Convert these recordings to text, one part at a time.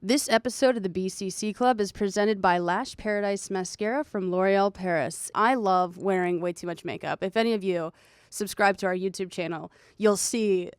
This episode of the BCC Club is presented by Lash Paradise Mascara from L'Oreal Paris. I love wearing way too much makeup. If any of you subscribe to our YouTube channel, you'll see,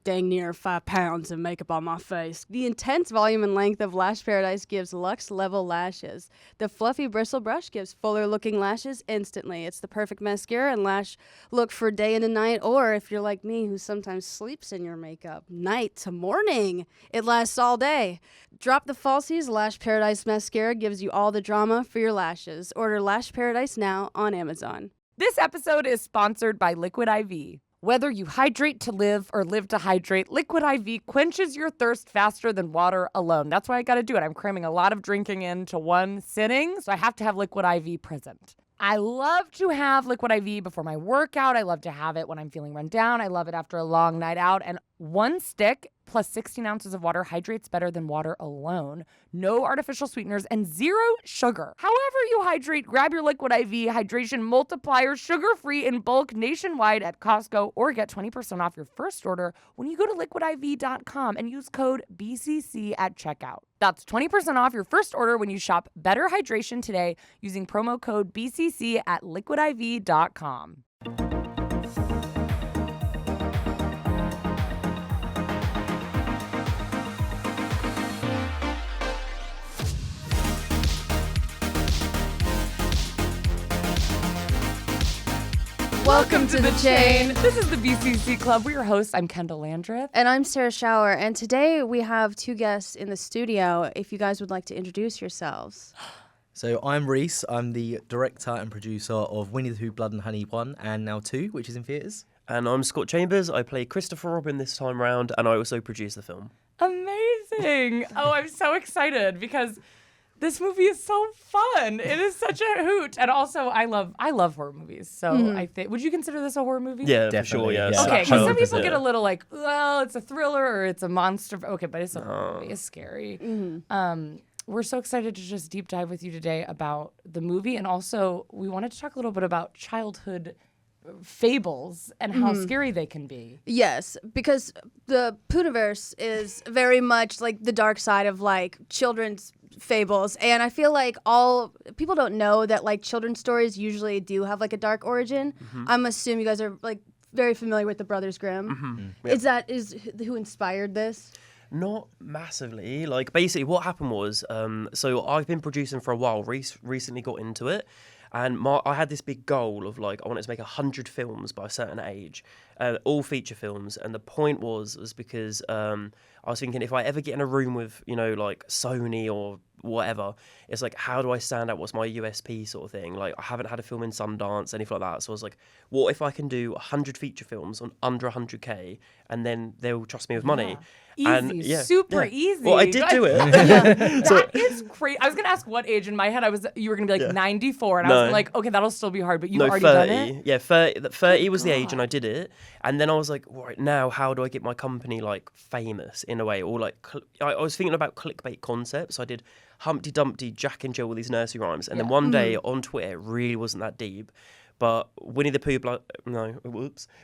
dang near 5 pounds of makeup on my face. The intense volume and length of Lash Paradise gives luxe level lashes. The fluffy bristle brush gives fuller looking lashes instantly. It's the perfect mascara and lash look for day and night, or if you're like me who sometimes sleeps in your makeup, night to morning. It lasts all day. Drop the falsies. Lash Paradise Mascara gives you all the drama for your lashes. Order Lash Paradise now on Amazon. This episode is sponsored by Liquid IV. Whether you hydrate to live or live to hydrate, Liquid IV quenches your thirst faster than water alone. That's why I got to do it. I'm cramming a lot of drinking into one sitting, so I have to have Liquid IV present. I love to have Liquid IV before my workout. I love to have it when I'm feeling run down. I love it after a long night out. And one stick plus 16 ounces of water hydrates better than water alone. No artificial sweeteners and 0 sugar. However you hydrate, grab your Liquid IV Hydration Multiplier sugar-free in bulk nationwide at Costco, or get 20% off your first order when you go to liquidiv.com and use code BCC at checkout. That's 20% off your first order when you shop Better Hydration today using promo code BCC at liquidiv.com. Welcome to the chain. This is the BCC Club. We're your hosts. I'm Kendahl and Sarah. And I'm Sarah Schauer. And today we have 2 guests in the studio. If you guys would like to introduce yourselves. So I'm Rhys. I'm the director and producer of Winnie-the-Pooh, Blood and Honey 1 and now 2, which is in theatres. And I'm Scott Chambers. I play Christopher Robin this time round, and I also produce the film. Amazing. Oh, I'm so excited because this movie is so fun. It is such a hoot. And also, I love horror movies. So I think, would you consider this a horror movie? Yeah, Definitely, for sure, yeah. yeah. Okay, because some people 100%. get a little like, well, it's a thriller or it's a monster. Okay, but it's a horror movie. It's scary. We're so excited to just deep dive with you today about the movie. And also, we wanted to talk a little bit about childhood fables and how scary they can be. Yes, because the Puniverse is very much like the dark side of like children's fables, and I feel like all people don't know that like children's stories usually do have like a dark origin. I'm assuming you guys are like very familiar with the Brothers Grimm. Is who inspired this? Not massively. Like, basically, what happened was, so I've been producing for a while. Rhys recently got into it. And I had this big goal of, like, I wanted to make 100 films by a certain age, all feature films. And the point was because I was thinking, if I ever get in a room with, like Sony or whatever, it's like, how do I stand out? What's my USP sort of thing? Like, I haven't had a film in Sundance, anything like that. So I was like, what if I can do 100 feature films on under 100K, and then they'll trust me with money? Easy, super easy. Well, I did do it. That is crazy. I was gonna ask what age. In my head, you were gonna be like 94, and I was like, okay, that'll still be hard. But you've already 30. done it. Yeah, 30 was the age, and I did it. And then I was like, right, now how do I get my company like famous in a way? Or like, I was thinking about clickbait concepts. I did Humpty Dumpty, Jack and Jill, with these nursery rhymes, and then one day on Twitter, it really wasn't that deep. But Winnie-the-Pooh,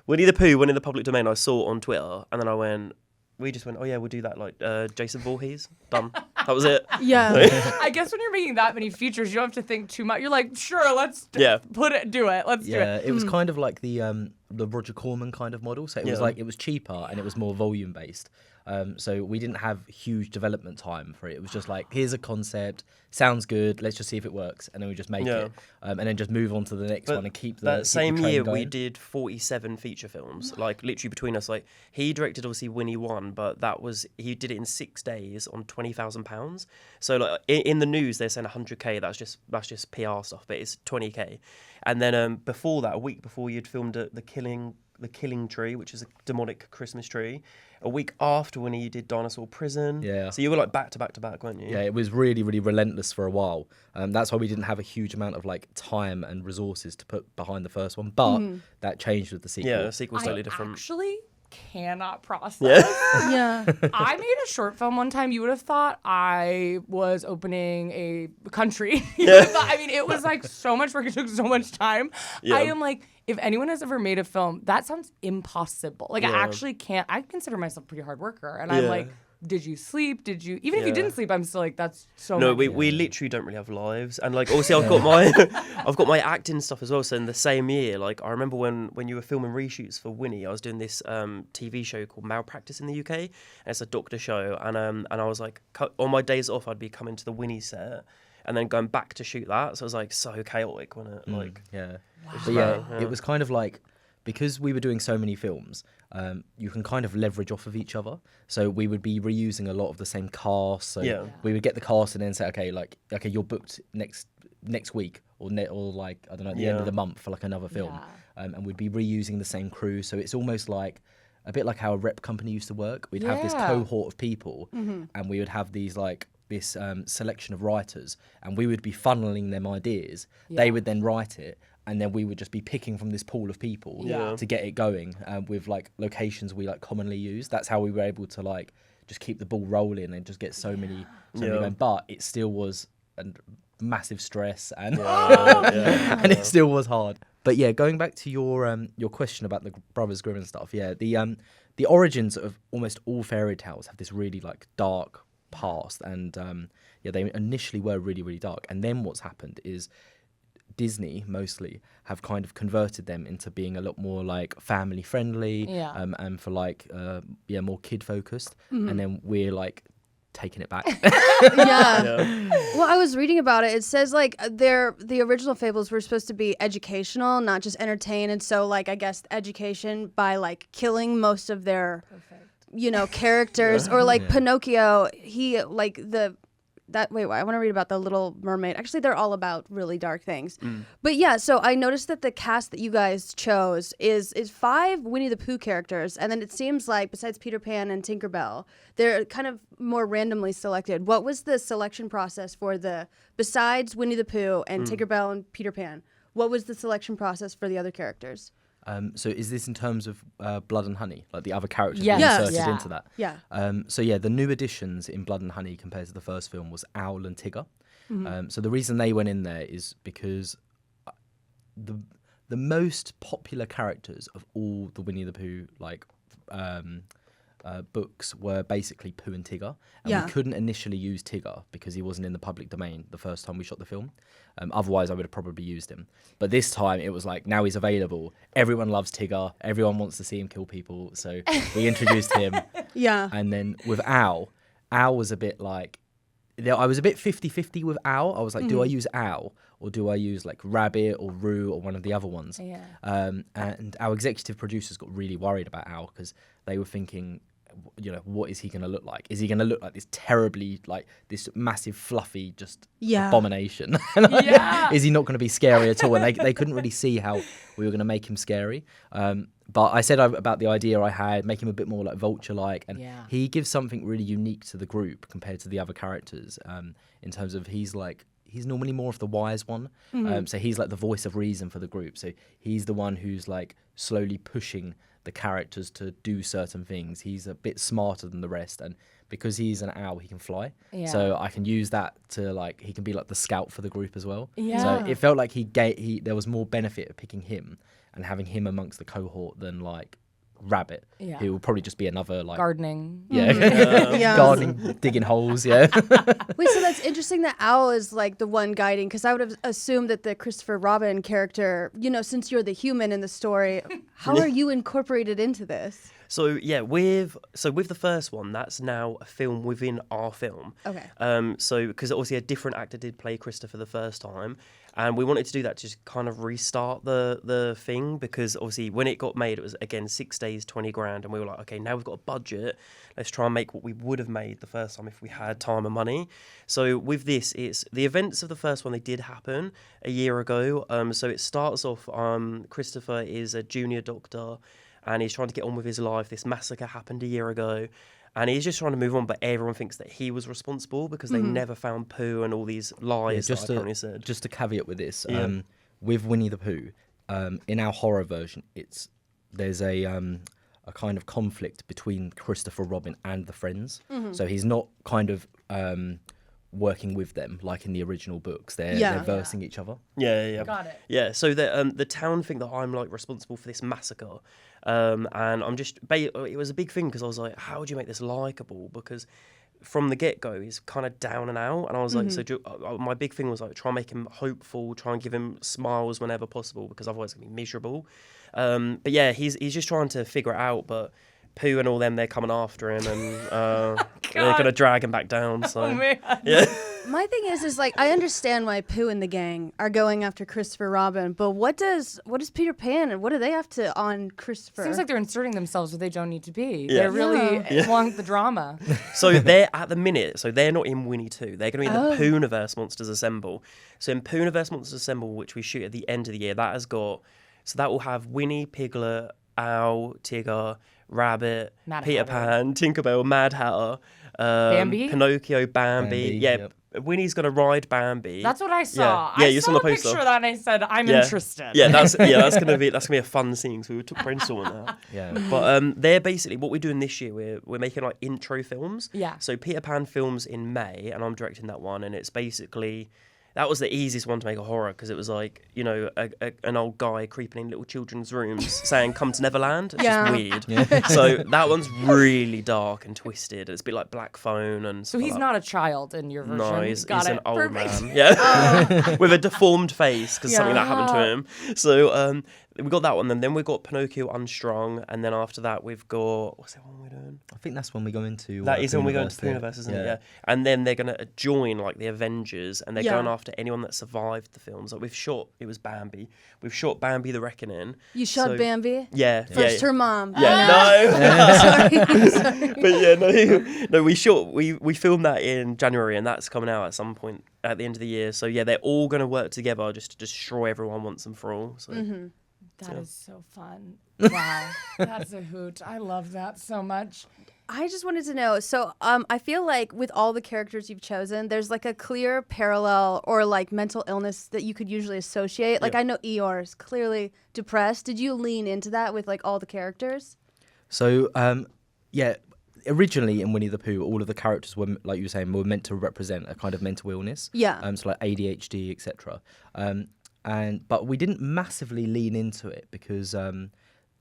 Winnie-the-Pooh went in the public domain. I saw it on Twitter, and then we just went, oh yeah, we'll do that, like Jason Voorhees, done. That was it. Yeah. I guess when you're making that many features, you don't have to think too much. You're like, sure, let's do it. Let's do it. Yeah, it was kind of like the Roger Corman kind of model. So it was like, it was cheaper and it was more volume based. So we didn't have huge development time for it. It was just like, here's a concept, sounds good, let's just see if it works, and then we just make it, and then just move on to the next one and keep the that same year going. We did 47 feature films, like literally between us. Like, he directed obviously Winnie 1, but he did it in 6 days on £20,000. So like in the news they're saying 100K. That's just PR stuff, but it's 20K. And then before that, a week before, you'd filmed the Killing Tree, which is a demonic Christmas tree. A week after Winnie, you did Dinosaur Prison. Yeah. So you were like back to back to back, weren't you? Yeah, it was really, really relentless for a while. That's why we didn't have a huge amount of like time and resources to put behind the first one. But that changed with the sequel. Yeah, the sequel's totally different. Actually cannot process. Yeah. I made a short film one time. You would have thought I was opening a country. I mean, it was like so much work. It took so much time. Yeah. I am like, if anyone has ever made a film, that sounds impossible. Like, I actually can't. I consider myself a pretty hard worker. And I'm like, did you sleep? Did you, even if you Yeah. didn't sleep, I'm still like, that's so No, many. we literally don't really have lives, and like obviously I've got my acting stuff as well. So in the same year, like I remember when you were filming reshoots for Winnie, I was doing this TV show called Malpractice in the UK, and it's a doctor show, and I was like on my days off I'd be coming to the Winnie set, and then going back to shoot that. So it was like so chaotic when it like Yeah. Wow. But yeah, it was kind of like, because we were doing so many films, you can kind of leverage off of each other. So we would be reusing a lot of the same cast. So Yeah. we would get the cast and then say, okay, you're booked next week or like, I don't know, at the end of the month for like another film. And we'd be reusing the same crew. So it's almost like a bit like how a rep company used to work. We'd have this cohort of people, and we would have these like this selection of writers, and we would be funneling them ideas. They would then write it, and then we would just be picking from this pool of people to get it going with like locations we like commonly use. That's how we were able to like just keep the ball rolling and just get so many going. But it still was a massive stress, and and it still was hard. But yeah, going back to your question about the Brothers Grimm and stuff, the origins of almost all fairy tales have this really like dark past, and they initially were really, really dark. And then what's happened is Disney mostly have kind of converted them into being a lot more like family friendly, and for like more kid focused. And then we're like taking it back. Well, I was reading about it. It says like the original fables were supposed to be educational, not just entertain. And so like I guess education by like killing most of their characters, or like Pinocchio, he like I want to read about the Little Mermaid. Actually, they're all about really dark things. But yeah, so I noticed that the cast that you guys chose is 5 Winnie-the-Pooh characters, and then it seems like besides Peter Pan and Tinkerbell, they're kind of more randomly selected. What was the selection process for besides Winnie-the-Pooh and Tinkerbell and Peter Pan? What was the selection process for the other characters? So is this in terms of Blood and Honey, like the other characters Yes. we inserted Yeah. into that? Yeah. The new additions in Blood and Honey compared to the first film was Owl and Tigger. So the reason they went in there is because the most popular characters of all the Winnie the Pooh books were basically Pooh and Tigger, and we couldn't initially use Tigger because he wasn't in the public domain the first time we shot the film. Otherwise I would have probably used him, but this time it was like, now he's available, everyone loves Tigger, everyone wants to see him kill people, so we introduced him. And then with Owl was a bit like, I was a bit 50-50 with Owl. I was like, do I use Owl or do I use like Rabbit or Roo or one of the other ones? And our executive producers got really worried about Owl because they were thinking, what is he going to look like? Is he going to look like this terribly, like this massive fluffy just abomination? Is he not going to be scary at all? And they couldn't really see how we were going to make him scary. But I said about the idea I had, make him a bit more like Vulture-like, and he gives something really unique to the group compared to the other characters, in terms of he's normally more of the wise one. So he's like the voice of reason for the group. So he's the one who's like slowly pushing the characters to do certain things. He's a bit smarter than the rest, and because he's an owl, he can fly. So I can use that to like, he can be like the scout for the group as well. So it felt like there was more benefit of picking him and having him amongst the cohort than like Rabbit, who will probably just be another like gardening. Gardening, digging holes. Wait, so that's interesting that Owl is like the one guiding, because I would have assumed that the Christopher Robin character, since you're the human in the story, how are you incorporated into this? So with the first one, that's now a film within our film. Okay. So because obviously a different actor did play Christopher the first time, and we wanted to do that to just kind of restart the thing, because obviously when it got made, it was again 6 days, 20 grand, and we were like, okay, now we've got a budget, let's try and make what we would have made the first time if we had time and money. So with this, it's the events of the first one, they did happen a year ago. So it starts off, Christopher is a junior doctor, and he's trying to get on with his life. This massacre happened a year ago, and he's just trying to move on, but everyone thinks that he was responsible because they never found Pooh and all these lies that I apparently said. Just a caveat with this, with Winnie-the-Pooh, in our horror version, there's a kind of conflict between Christopher Robin and the friends. So he's not kind of working with them, like in the original books. They're versing each other. Yeah. Got it. Yeah, so the town think that I'm like responsible for this massacre, and I'm just. It was a big thing because I was like, how would you make this likable? Because from the get-go, he's kind of down and out, and I was like, my big thing was like, try and make him hopeful, try and give him smiles whenever possible, because otherwise it's gonna be miserable. But yeah, he's just trying to figure it out, but Pooh and all them, they're coming after him, and they're gonna drag him back down. So yeah. My thing is like, I understand why Pooh and the gang are going after Christopher Robin, but what does Peter Pan and what do they have to on Christopher? Seems like they're inserting themselves where they don't need to be. Yeah. They really want the drama. So they're at the minute, so they're not in Winnie 2. They're going to be in the Puniverse Monsters Assemble. So in Puniverse Monsters Assemble, which we shoot at the end of the year, that will have Winnie, Piglet, Owl, Tigger, Rabbit, Mad Peter Hatter. Pan, Tinkerbell, Mad Hatter, Bambi? Pinocchio, Bambi. Yeah, yep. Winnie's going to ride Bambi. That's what I saw. Yeah, I you saw saw the a poster. picture of that and I said, I'm interested. Yeah, that's gonna be a fun scene. because we took brainstorming that. Yeah. But they're basically what we're doing this year. We're making like intro films. Yeah. So Peter Pan films in May, and I'm directing that one, and it's basically. That was the easiest one to make a horror because it was like, an old guy creeping in little children's rooms saying, "Come to Neverland." It's just weird. Yeah. So that one's really dark and twisted. It's a bit like Black Phone and. So he's not a child in your version. No, he's an old Perfect. man. Yeah, with a deformed face because something that happened to him. So we got that one, and then we got Pinocchio Unstrung, and then after that we've got what's that one we're doing? I think that's when we go into. That is when we go into Puniverse, Puniverse, isn't it? Yeah. And then they're gonna join like the Avengers, and they're going after anyone that survived the films. Like it was Bambi. We've shot Bambi the Reckoning. You shot Bambi? Yeah. First her mom. Yeah. No. Sorry. But yeah, no. We filmed that in January, and that's coming out at some point at the end of the year. So yeah, they're all gonna work together just to destroy everyone once and for all. So. Mm-hmm. That is so fun. Wow. That's a hoot. I love that so much. I just wanted to know, so I feel like with all the characters you've chosen, there's like a clear parallel or like mental illness that you could usually associate. Like I know Eeyore is clearly depressed. Did you lean into that with like all the characters? So, originally in Winnie-the-Pooh, all of the characters were, like you were saying, were meant to represent a kind of mental illness. Yeah. So like ADHD, etc. But we didn't massively lean into it because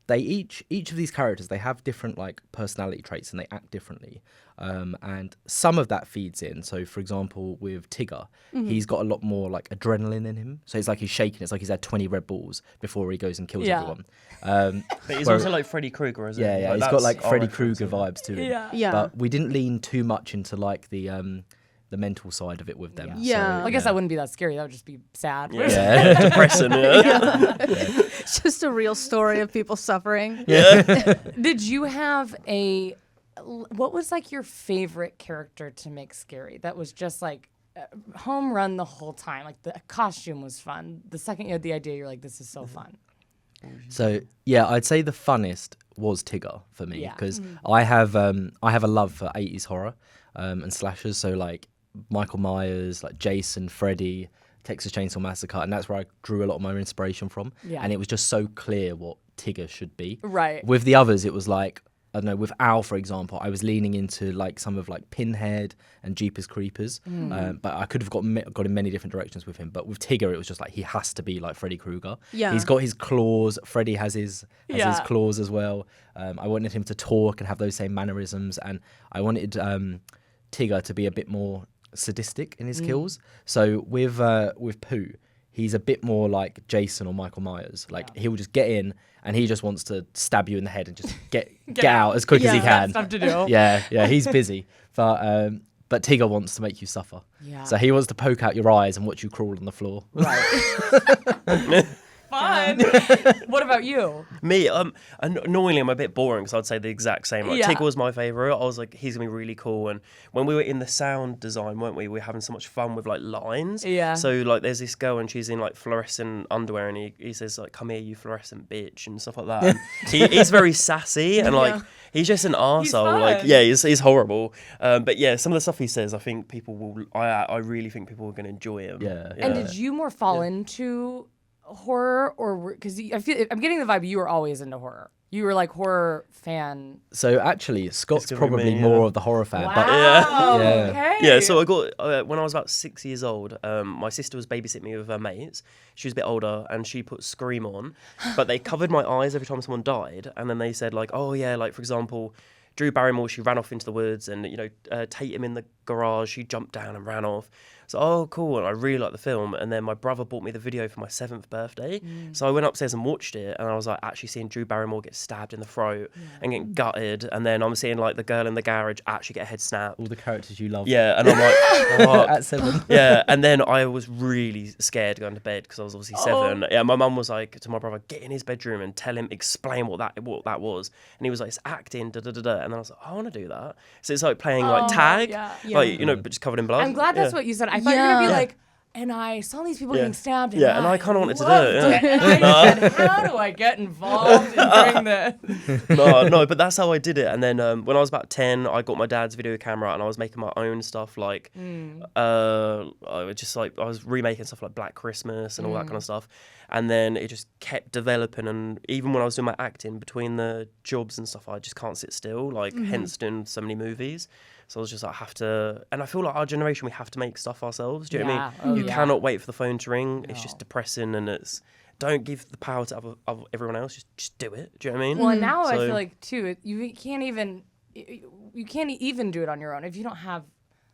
they each of these characters, they have different like personality traits and they act differently, and some of that feeds in. So for example with Tigger, he's got a lot more like adrenaline in him, so it's like he's shaking. It's like he's had 20 Red Bulls before he goes and kills everyone. But he's also like Freddy Krueger, isn't he? Yeah, Like, he's got like Freddy Krueger vibes to him. Yeah. But we didn't lean too much into like the mental side of it with them. Yeah. So, I guess that wouldn't be that scary. That would just be sad. Yeah. Depressing. It's just a real story of people suffering. Did you have what was like your favorite character to make scary? That was just like home run the whole time. Like the costume was fun. The second you had the idea, you're like, this is so fun. So yeah, I'd say the funnest was Tigger for me because I have a love for 80s horror and slashers. So like Michael Myers, like Jason, Freddy, Texas Chainsaw Massacre, and that's where I drew a lot of my inspiration from. Yeah. And it was just so clear what Tigger should be. Right. With the others, it was like, I don't know, with Owl, for example, I was leaning into like some of like Pinhead and Jeepers Creepers, but I could have gone in many different directions with him. But with Tigger, it was just like he has to be like Freddy Krueger. Yeah. He's got his claws. Freddy has his claws as well. I wanted him to talk and have those same mannerisms, and I wanted Tigger to be a bit more sadistic in his kills. So with Pooh, he's a bit more like Jason or Michael Myers. Like he'll just get in and he just wants to stab you in the head and just get out as quick as he can. Stuff to do. Yeah, he's busy. But Tigger wants to make you suffer. Yeah. So he wants to poke out your eyes and watch you crawl on the floor. Right. Fun. What about you? Me, annoyingly, I'm a bit boring, so I'd say the exact same. Like, Yeah. Tigger was my favourite. I was like, he's going to be really cool. And when we were in the sound design, weren't we? We were having so much fun with, like, lines. Yeah. So, like, there's this girl, and she's in, like, fluorescent underwear, and he says, like, come here, you fluorescent bitch, and stuff like that. And he's very sassy, and, like, he's just an arsehole. Like, fun. yeah, he's horrible. But, yeah, some of the stuff he says, I think people will... I really think people are going to enjoy him. Yeah. And did you more fall into horror, or because I'm getting the vibe you were always into horror? You were like horror fan. So actually, Scott's gonna be probably me, more yeah. of the horror fan. Wow. But Yeah. Okay. Yeah, so I got when I was about 6 years old. My sister was babysitting me with her mates. She was a bit older, and she put Scream on, but they covered my eyes every time someone died, and then they said like, oh yeah, like for example, Drew Barrymore, she ran off into the woods, and Tatum in the garage, she jumped down and ran off. So oh cool, and I really liked the film. And then my brother bought me the video for my 7th birthday, so I went upstairs and watched it, and I was like actually seeing Drew Barrymore get stabbed in the throat and getting gutted, and then I'm seeing like the girl in the garage actually get her head snapped. all the characters you love. Yeah, and I'm like, what? At 7. Yeah, and then I was really scared going to bed because I was obviously 7. Yeah, my mum was like to my brother, get in his bedroom and tell him, explain what that was, and he was like, it's acting, da da da da, and then I was like, I want to do that. So it's like playing like tag, like but just covered in blood. I'm glad that's what you said. I thought you were gonna be like, and I saw these people getting stabbed. Yeah, and I kind of wanted to do loved it. And I said, how do I get involved in doing this? No, but that's how I did it. And then when I was about 10, I got my dad's video camera and I was making my own stuff. Like, I was remaking stuff like Black Christmas and all that kind of stuff. And then it just kept developing. And even when I was doing my acting between the jobs and stuff, I just can't sit still. Like, hence doing so many movies. So I was just like, I have to, and I feel like our generation, we have to make stuff ourselves. Do you know what I mean? You cannot wait for the phone to ring. No. It's just depressing, and don't give the power to everyone else. Just do it. Do you know what I mean? Well, and now I feel like too, you can't even do it on your own if you don't have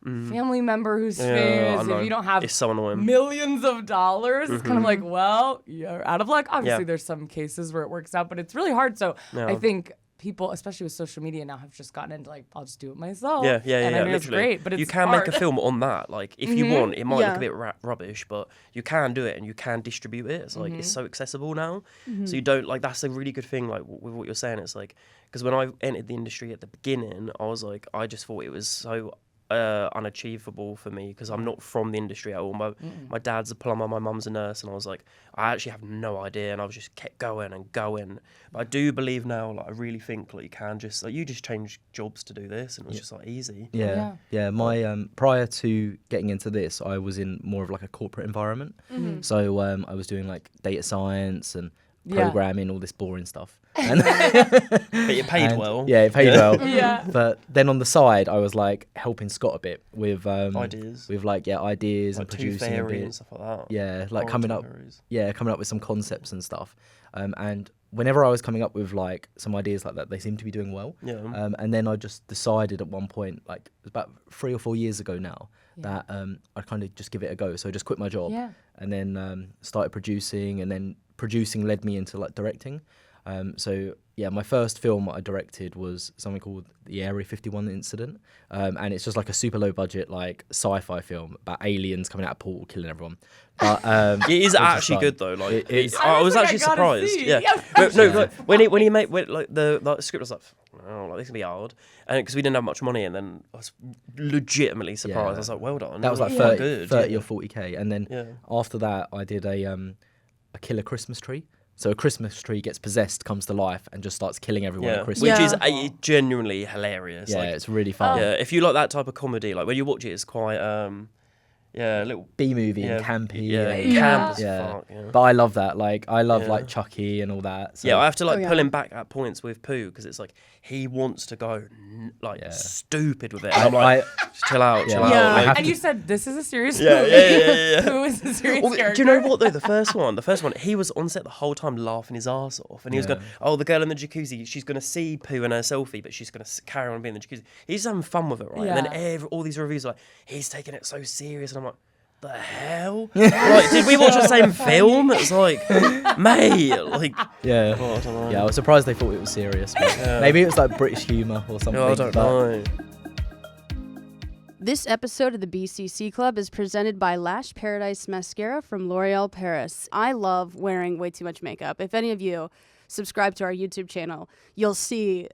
family member who's famous. If you don't have it's so annoying. Millions of dollars, it's kind of like, well, you're out of luck. Obviously, there's some cases where it works out, but it's really hard. So I think people, especially with social media now, have just gotten into like, I'll just do it myself. Yeah. And I mean, it's great, but it's you can hard. make a film on that. Like, if you want, it might look a bit rubbish, but you can do it and you can distribute it. It's like it's so accessible now. So you don't like. That's a really good thing. Like with what you're saying, it's like because when I entered the industry at the beginning, I was like, I just thought it was so unachievable for me because I'm not from the industry at all. My dad's a plumber, my mum's a nurse, and I was like, I actually have no idea, and I was just kept going and going. But I do believe now, like I really think like you can just like you just change jobs to do this, and it was just like easy. Yeah. My prior to getting into this, I was in more of like a corporate environment. So I was doing like data science and programming, all this boring stuff. And but you paid well. Yeah, it paid well. Yeah. But then on the side, I was like helping Scott a bit with ideas. with like ideas Like and producing a bit. and stuff like that. Yeah, like coming up with some concepts and stuff. And whenever I was coming up with like some ideas like that, they seemed to be doing well. Yeah. And then I just decided at one point, like it was about 3 or 4 years ago now, that I'd kind of just give it a go. So I just quit my job and then started producing, and then producing led me into like directing. So my first film I directed was something called The Area 51 Incident, and it's just like a super low budget like sci-fi film about aliens coming out of a portal killing everyone. But it is actually good though. Like I was actually surprised. See. Yeah. Like, when he made the script was like, oh, like this can be hard, and because we didn't have much money, and then I was legitimately surprised. I was like, well done. That was like 30 or 40k, and then after that I did a killer Christmas tree. So a Christmas tree gets possessed, comes to life, and just starts killing everyone at Christmas. Which is genuinely hilarious. Yeah, like, it's really fun. Yeah, if you like that type of comedy, like when you watch it, it's quite a little B-movie and campy. Camp as fuck. Yeah. But I love that. Like I love like Chucky and all that. So. Yeah, I have to like pull him back at points with Pooh because it's like he wants to go stupid with it. And I'm like, just chill out. Like, and you said this is a serious movie. Yeah. Pooh is a serious character. Do you know what though? The first one, he was on set the whole time laughing his ass off, and he was going, "Oh, the girl in the jacuzzi, she's gonna see Pooh in her selfie, but she's gonna carry on being in the jacuzzi." He's having fun with it, right? And then all these reviews are like, "He's taking it so serious," and I'm like, the hell? Like, did we watch the same film? It's like, mate, like... Yeah. Oh, I don't know. Yeah, I was surprised they thought it was serious. Maybe it was like British humour or something. I don't know. This episode of the BCC Club is presented by Lash Paradise Mascara from L'Oreal Paris. I love wearing way too much makeup. If any of you subscribe to our YouTube channel, you'll see,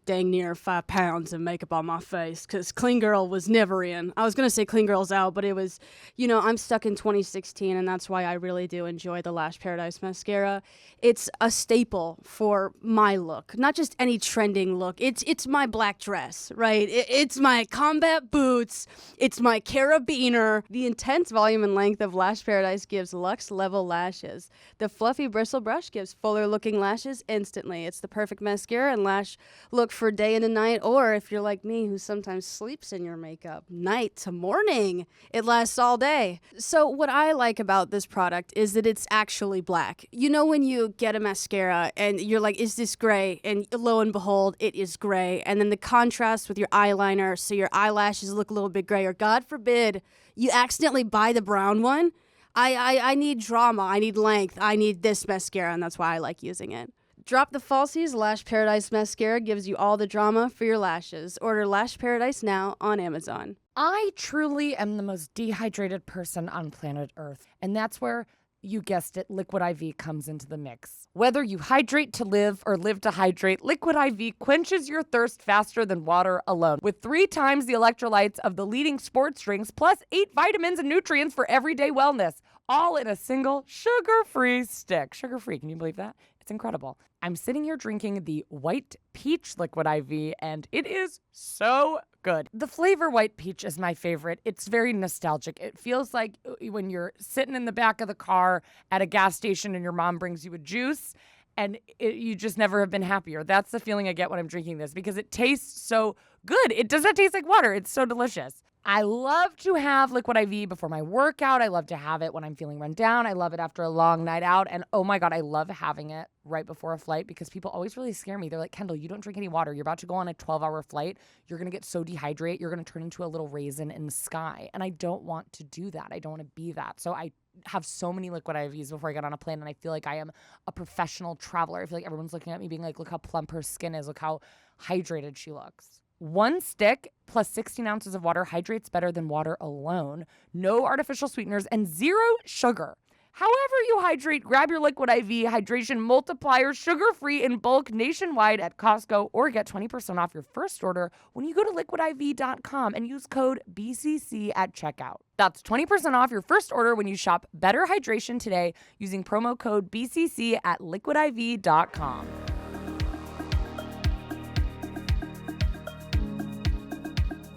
dang near 5 pounds of makeup on my face because Clean Girl was never in. I was going to say Clean Girl's out, but it was, I'm stuck in 2016, and that's why I really do enjoy the Lash Paradise Mascara. It's a staple for my look, not just any trending look. It's my black dress, right? It's my combat boots. It's my carabiner. The intense volume and length of Lash Paradise gives luxe level lashes. The fluffy bristle brush gives fuller looking lashes instantly. It's the perfect mascara and lash look for day into night, or if you're like me who sometimes sleeps in your makeup, night to morning. It lasts all day. So what I like about this product is that it's actually black. You know when you get a mascara and you're like, is this gray? And lo and behold, it is gray. And then the contrast with your eyeliner, so your eyelashes look a little bit gray, or God forbid, you accidentally buy the brown one. I need drama, I need length, I need this mascara, and that's why I like using it. Drop the Falsies Lash Paradise Mascara gives you all the drama for your lashes. Order Lash Paradise now on Amazon. I truly am the most dehydrated person on planet Earth, and that's where, you guessed it, Liquid IV comes into the mix. Whether you hydrate to live or live to hydrate, Liquid IV quenches your thirst faster than water alone. With 3 times the electrolytes of the leading sports drinks, plus 8 vitamins and nutrients for everyday wellness, all in a single sugar-free stick. Sugar-free, can you believe that? It's incredible. I'm sitting here drinking the White Peach Liquid IV, and it is so good. The flavor White Peach is my favorite. It's very nostalgic. It feels like when you're sitting in the back of the car at a gas station and your mom brings you a juice, and you just never have been happier. That's the feeling I get when I'm drinking this, because it tastes so good. It does not taste like water. It's so delicious. I love to have Liquid IV before my workout. I love to have it when I'm feeling run down. I love it after a long night out. And oh my God, I love having it right before a flight, because people always really scare me. They're like, Kendahl, you don't drink any water. You're about to go on a 12-hour flight. You're going to get so dehydrated. You're going to turn into a little raisin in the sky. And I don't want to do that. I don't want to be that. So I have so many Liquid IVs before I get on a plane, and I feel like I am a professional traveler. I feel like everyone's looking at me being like, look how plump her skin is. Look how hydrated she looks. 1 stick plus 16 ounces of water hydrates better than water alone. No artificial sweeteners and 0 sugar. However you hydrate, grab your Liquid IV Hydration Multiplier, sugar-free in bulk nationwide at Costco, or get 20% off your first order when you go to liquidiv.com and use code BCC at checkout. That's 20% off your first order when you shop Better Hydration today using promo code BCC at liquidiv.com.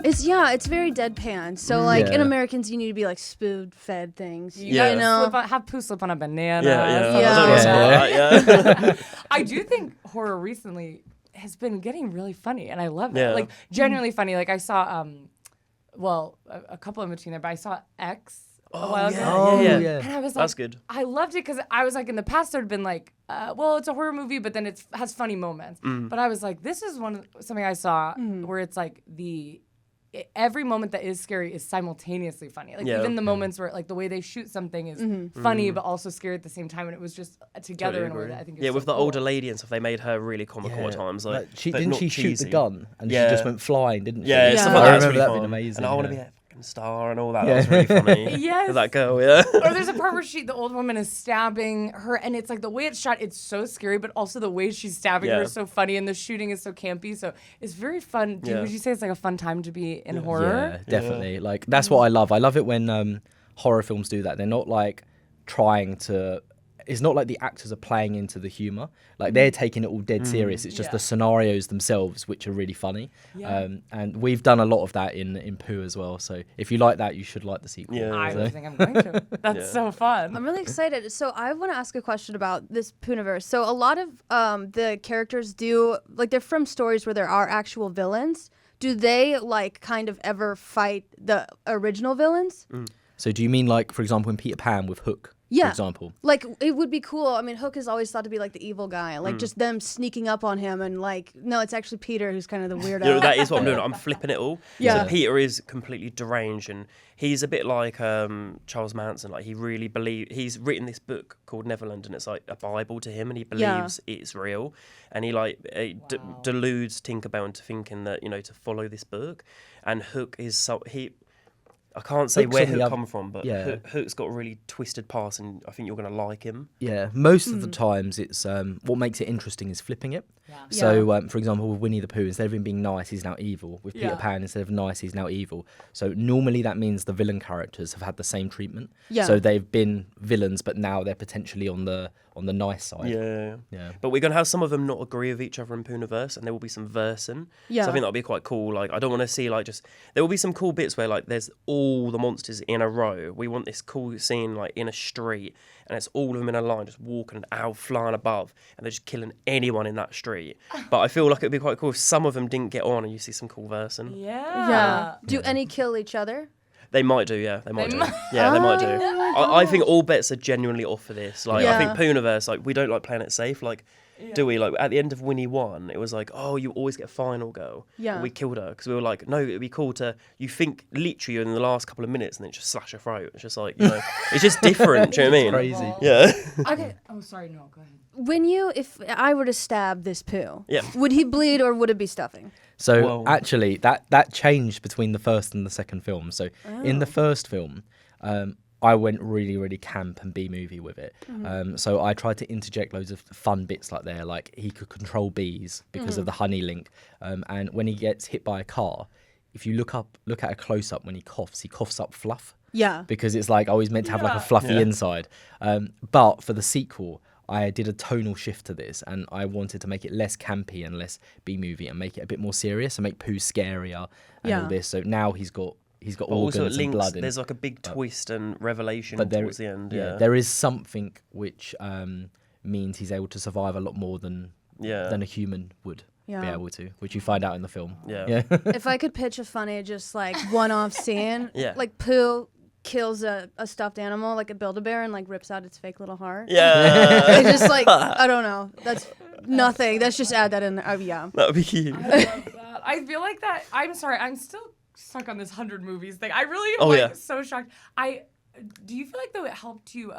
It's very deadpan. So like in Americans, you need to be like spoon-fed things. You know, Have Pooh slip on a banana. Yeah. I do think horror recently has been getting really funny, and I love it. Like genuinely funny. Like I saw, a couple in between there, but I saw X a while ago. Yeah. And I was like, that's good. I loved it because I was like, in the past there had been like, it's a horror movie, but then it has funny moments. But I was like, this is something I saw where it's like every moment that is scary is simultaneously funny. Like even the moments where like the way they shoot something is funny but also scary at the same time, and it was just together in a way that I think is with so the cool. older lady and stuff, they made her really comical at times. Like didn't she shoot cheesy. the gun and she just went flying, didn't she? Yeah, stuff like I that's remember really that being fun. amazing. And I want to be that fucking star and all that. That was really funny. Yes. With that girl, Or there's a part where the old woman is stabbing her, and it's like the way it's shot, it's so scary, but also the way she's stabbing her is so funny, and the shooting is so campy. So it's very fun. Would you say it's like a fun time to be in horror? Yeah, definitely. Like that's what I love. I love it when horror films do that. They're not like trying to. It's not like the actors are playing into the humor. Like they're taking it all dead serious. It's just the scenarios themselves which are really funny. Yeah. And we've done a lot of that in Pooh as well. So if you like that, you should like the sequel. Yeah. I think I'm going to. That's so fun. I'm really excited. So I want to ask a question about this Puniverse. So a lot of the characters they're from stories where there are actual villains. Do they like kind of ever fight the original villains? So do you mean like, for example, in Peter Pan with Hook? Yeah. For example. Like, it would be cool. I mean, Hook is always thought to be like the evil guy. Like, just them sneaking up on him and like, no, it's actually Peter who's kind of the weirdo. that is what I'm doing. I'm flipping it all. Yeah. So Peter is completely deranged, and he's a bit like Charles Manson. Like he really he's written this book called Neverland, and it's like a Bible to him, and he believes it's real, and he deludes Tinkerbell into thinking that to follow this book. And Hook is I can't say where Hook come from, but Hook's got a really twisted past, and I think you're going to like him. Yeah, most of the times it's what makes it interesting is flipping it. Yeah. So, for example, with Winnie-the-Pooh, instead of him being nice, he's now evil. With Peter Pan, instead of nice, he's now evil. So normally that means the villain characters have had the same treatment. Yeah. So they've been villains, but now they're potentially on the on the nice side. Yeah. But we're going to have some of them not agree with each other in Puniverse, and there will be some versing. Yeah. So I think that'll be quite cool. Like, I don't want to see, like, just... There will be some cool bits where, like, there's all the monsters in a row. We want this cool scene, like, in a street, and it's all of them in a line, just walking, an owl flying above, and they're just killing anyone in that street. But I feel like it'd be quite cool if some of them didn't get on and you see some cool versing. Yeah. Do any kill each other? They might do, yeah. They might do. Yeah, they might do. I think all bets are genuinely off for this. Like, I think Puniverse, like, we don't like playing it safe. Like, do we? Like, at the end of Winnie 1, it was like, oh, you always get a final girl. Yeah. But we killed her because we were like, no, it'd be cool to, you think literally in the last couple of minutes and then just slash her throat. It's just like, you know, it's just different. Do you know what I mean? Crazy. Yeah. Okay. Oh, sorry. No, go ahead. If I were to stab this Pooh, Yeah. would he bleed or would it be stuffing? So Whoa. actually, that changed between the first and the second film. So in the first film, I went really, really camp and B-movie with it. So I tried to interject loads of fun bits like there, like he could control bees because of the honey link. And when he gets hit by a car, if you look at a close-up when he coughs up fluff. Yeah. Because it's like, oh, he's meant to have like a fluffy inside. But for the sequel, I did a tonal shift to this, and I wanted to make it less campy and less B-movie and make it a bit more serious and make Pooh scarier and all this. So now he's got But organs also it and links, blood in. there's like a big twist and revelation But towards the end. Yeah. there is something which means he's able to survive a lot more than a human would be able to, which you find out in the film. Yeah. If I could pitch a funny, just like one-off scene, Yeah. like Pooh kills a stuffed animal, like a Build-A-Bear, and like rips out its fake little heart. Yeah. It's just like, I don't know. That's nothing. Let's just add that in there. Yeah. That would be cute. I love that. I feel like that. I'm sorry. I'm still stuck on this 100 movies thing. I really am like so shocked. Do you feel like though it helped you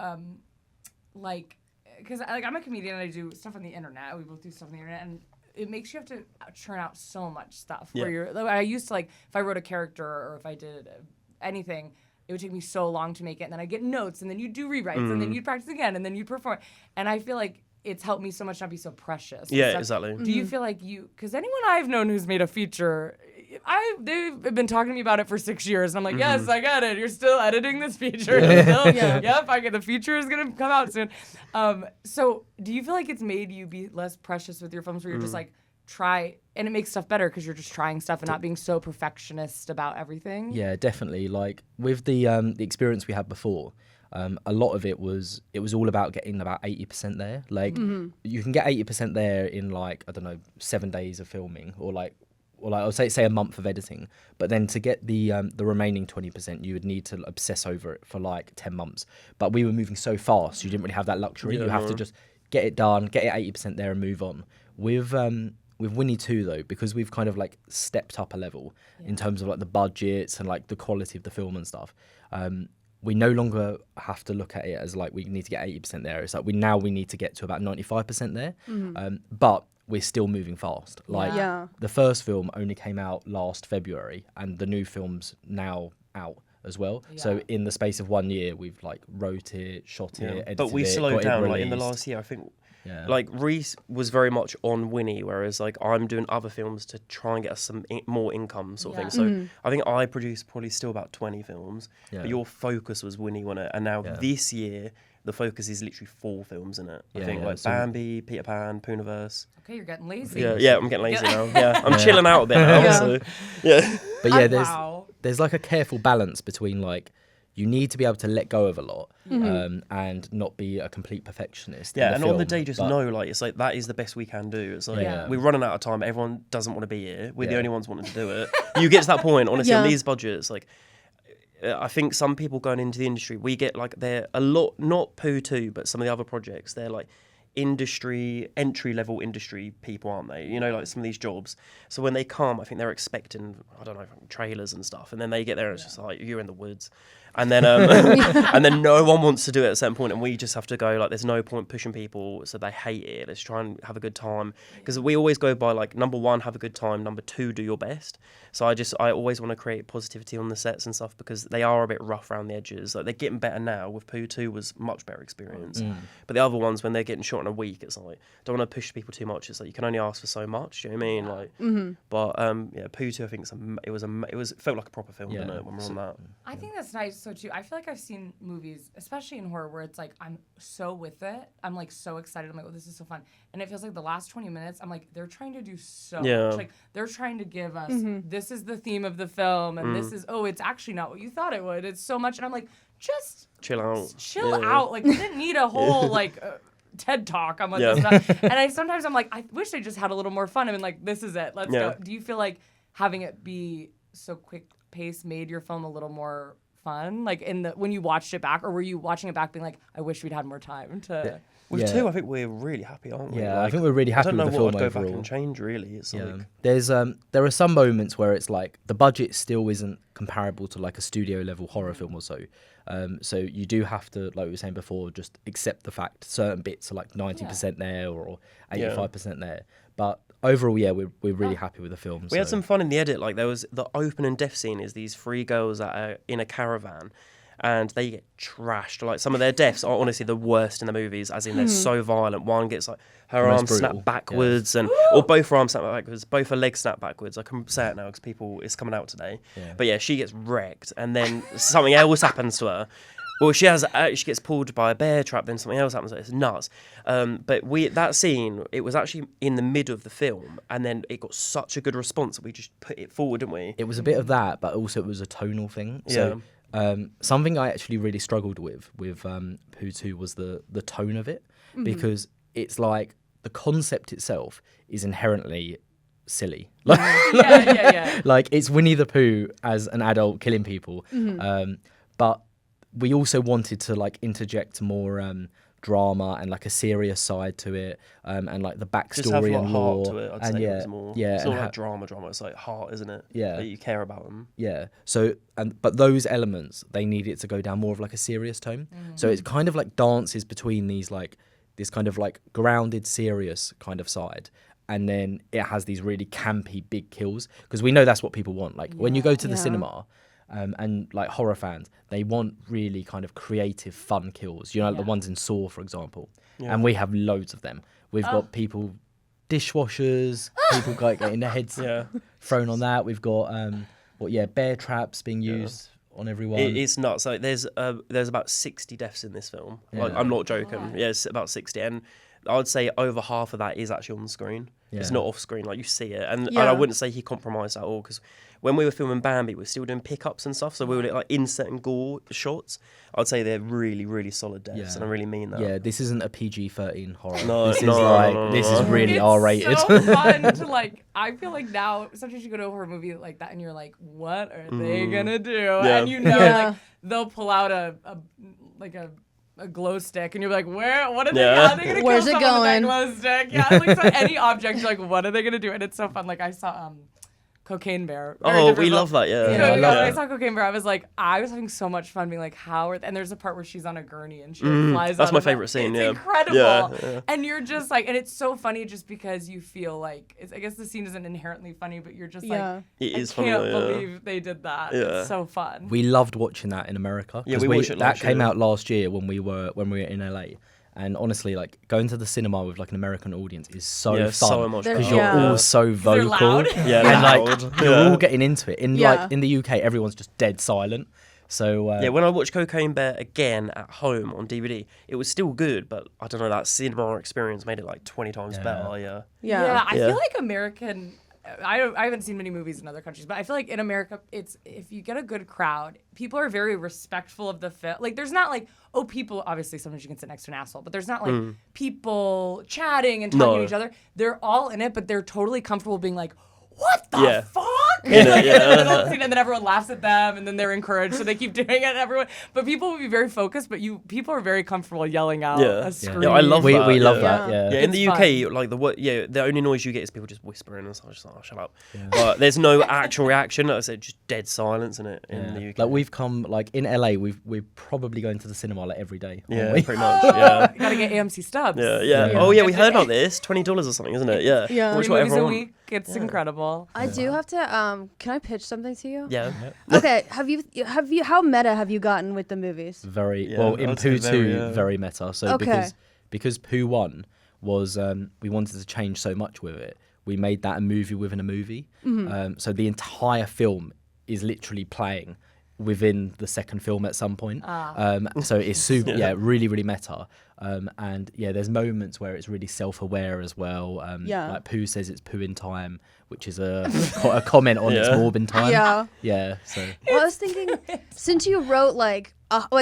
like, because like I'm a comedian and I do stuff on the internet. We both do stuff on the internet, and it makes you have to churn out so much stuff. Yeah. Where you're, like, I used to, like, if I wrote a character or if I did anything, it would take me so long to make it, and then I'd get notes, and then you'd do rewrites, and then you'd practice again, and then you'd perform. And I feel like it's helped me so much not be so precious. Yeah, exactly. Do you feel like because anyone I've known who's made a feature, they've been talking to me about it for 6 years, and I'm like, yes, I get it. You're still editing this feature. Yep, I get the feature is gonna come out soon. So do you feel like it's made you be less precious with your films, where you're just like try, and it makes stuff better because you're just trying stuff and not being so perfectionist about everything? Yeah, definitely. Like with the experience we had before, a lot of it was all about getting about 80% there. Like you can get 80% there in like, I don't know, 7 days of filming, or like I'll say a month of editing. But then to get the remaining 20%, you would need to obsess over it for like 10 months. But we were moving so fast, you didn't really have that luxury. You have to just get it done, get it 80% there, and move on. With Winnie 2 though, because we've kind of like stepped up a level in terms of like the budgets and like the quality of the film and stuff. We no longer have to look at it as like we need to get 80% there. It's like we need to get to about 95% there. But we're still moving fast. Like the first film only came out last February, and the new film's now out as well. So in the space of 1 year, we've like wrote it, shot it, edited But we it, slowed got it down like in the released. last year. I think like Rhys was very much on Winnie, whereas like I'm doing other films to try and get us some more income sort of thing. So I think I produced probably still about 20 films, but your focus was Winnie, wasn't it? And now this year the focus is literally 4 films in it. I think like so Bambi, Peter Pan, Puniverse. Okay, you're getting lazy. Yeah, I'm getting lazy now. Yeah, I'm chilling out a bit now. So But yeah, there's like a careful balance between like, you need to be able to let go of a lot and not be a complete perfectionist. Yeah, and on the film, day just know, like, it's like that is the best we can do. It's like we're running out of time. Everyone doesn't want to be here. We're the only ones wanting to do it. You get to that point, honestly, on these budgets, like, I think some people going into the industry, we get like, they're a lot, not Pooh 2, but some of the other projects, they're like entry-level industry people, aren't they? You know, like some of these jobs. So when they come, I think they're expecting, I don't know, trailers and stuff, and then they get there and it's just like, you're in the woods. And then and then no one wants to do it at a certain point, and we just have to go like, there's no point pushing people, so they hate it. Let's try and have a good time, because we always go by like, number 1, have a good time, number 2, do your best. So I always want to create positivity on the sets and stuff, because they are a bit rough around the edges. Like, they're getting better now. With Pooh 2 was much better experience, but the other ones, when they're getting shot in in a week. It's like, don't want to push people too much. It's like you can only ask for so much. Do you know what I mean? Like, but yeah, Pooh 2, I think it felt like a proper film, didn't it? When we're on that. I think that's nice. So too, I feel like I've seen movies, especially in horror, where it's like I'm so with it. I'm like so excited. I'm like, oh, this is so fun. And it feels like the last 20 minutes, I'm like, they're trying to do so much. Like they're trying to give us this is the theme of the film, and this is it's actually not what you thought it would. It's so much, and I'm like, just chill out. Chill out. Like we didn't need a whole like TED talk on what this stuff. And sometimes I'm like, I wish they just had a little more fun. I mean, like, this is it. Let's go. Do you feel like having it be so quick paced made your film a little more fun? Like when you watched it back, or were you watching it back being like, I wish we'd had more time to... With 2, I think we're really happy, aren't we? Yeah, I think we're really happy with the film overall. I don't know what I'd go back and change, really. It's like... There are some moments where it's like, the budget still isn't comparable to like a studio level horror film or so. So you do have to, like we were saying before, just accept the fact certain bits are like 90% there or 85% there. But overall, yeah, we're really happy with the film. We had some fun in the edit. Like, there was the opening death scene is these 3 girls that are in a caravan, and they get trashed. Like, some of their deaths are honestly the worst in the movies, as in they're so violent. One gets like her arm snapped backwards, or both her arms snapped backwards, both her legs snapped backwards. I can say it now because it's coming out today. Yeah. But yeah, she gets wrecked, and then something else happens to her. Well, she gets pulled by a bear trap, then something else happens. It's nuts. But that scene, it was actually in the middle of the film, and then it got such a good response that we just put it forward, didn't we? It was a bit of that, but also it was a tonal thing. So something I actually really struggled with Pooh 2 was the tone of it, because it's like the concept itself is inherently silly. Like it's Winnie-the-Pooh as an adult killing people, but we also wanted to like interject more drama and like a serious side to it, and like the backstory just have, like, and lore. Heart to it, I'd say it was more. It's not like drama. It's like heart, isn't it? Yeah, that you care about them. Yeah. So but those elements, they need it to go down more of like a serious tone. So it's kind of like dances between these like this kind of like grounded, serious kind of side. And then it has these really campy big kills, because we know that's what people want. Like when you go to the cinema, and like horror fans, they want really kind of creative, fun kills. You know, like the ones in Saw, for example. Yeah. And we have loads of them. We've got people, dishwashers, people getting their heads thrown on that. We've got bear traps being used on everyone. It's nuts. Like there's about 60 deaths in this film. Like I'm not joking. Yeah, it's about 60, and I would say over half of that is actually on the screen. Yeah. It's not off screen, like you see it. And I wouldn't say he compromised at all, because when we were filming Bambi, we were still doing pickups and stuff, so we were like inserting gore shots. I'd say they're really, really solid deaths, and I really mean that. Yeah, this isn't a PG-13 horror. No, this is really R-rated. It's so fun to like. I feel like now sometimes you go to a horror movie like that, and you're like, what are they gonna do? Yeah. And like they'll pull out a glow stick, and you're like, what are they? How are they gonna Where's kill it someone going? with that glow stick? Yeah, like so any object, you're like, what are they gonna do? And it's so fun. Like I saw Cocaine Bear. We love that. I saw Cocaine Bear. I was having so much fun being like, how are and there's a part where she's on a gurney and she flies. That's my favorite scene. It's incredible. Yeah. And you're just like, and it's so funny just because you feel like I guess the scene isn't inherently funny, but you're just like, it is funny. I can't believe they did that. Yeah. It's so fun. We loved watching that in America. Yeah, we watched it last year. That came out last year when we were in LA. And honestly, like going to the cinema with like an American audience is so fun, so much because you're all so vocal, loud. and like you're all getting into it. Like in the UK, everyone's just dead silent. So when I watched Cocaine Bear again at home on DVD, it was still good, but I don't know, that cinema experience made it like 20 times better. Yeah. I feel like American. I haven't seen many movies in other countries, but I feel like in America, it's if you get a good crowd, people are very respectful of the film. Like, there's not like, people, obviously sometimes you can sit next to an asshole, but there's not like people chatting and talking to each other. They're all in it, but they're totally comfortable being like, what the fuck? And then everyone laughs at them, and then they're encouraged, so they keep doing it. But people will be very focused. But people are very comfortable yelling out a scream. Yeah, I love that. We love that. Yeah, in the UK, like the only noise you get is people just whispering, and so I'm just like, shut up. Yeah. But there's no actual reaction. Like I said, just dead silence in it in the UK. Like we've come like in LA, we're probably going to the cinema like every day. Yeah, pretty much. Yeah, you gotta get AMC stubs. Yeah. Oh yeah, we heard about this. $20 or something, isn't it? Yeah. Watch 3 movies a week. It's incredible. I do have to. Can I pitch something to you? Yeah. Okay. Have you? How meta have you gotten with the movies? Very well in Pooh 2, very meta. So because Pooh 1 was, we wanted to change so much with it. We made that a movie within a movie. So the entire film is literally playing within the second film at some point. So it's super, really, really meta. And yeah, there's moments where it's really self-aware as well. Like Pooh says it's Pooh in time, which is a comment on its Morb in time. Yeah. So well, I was thinking, since you wrote like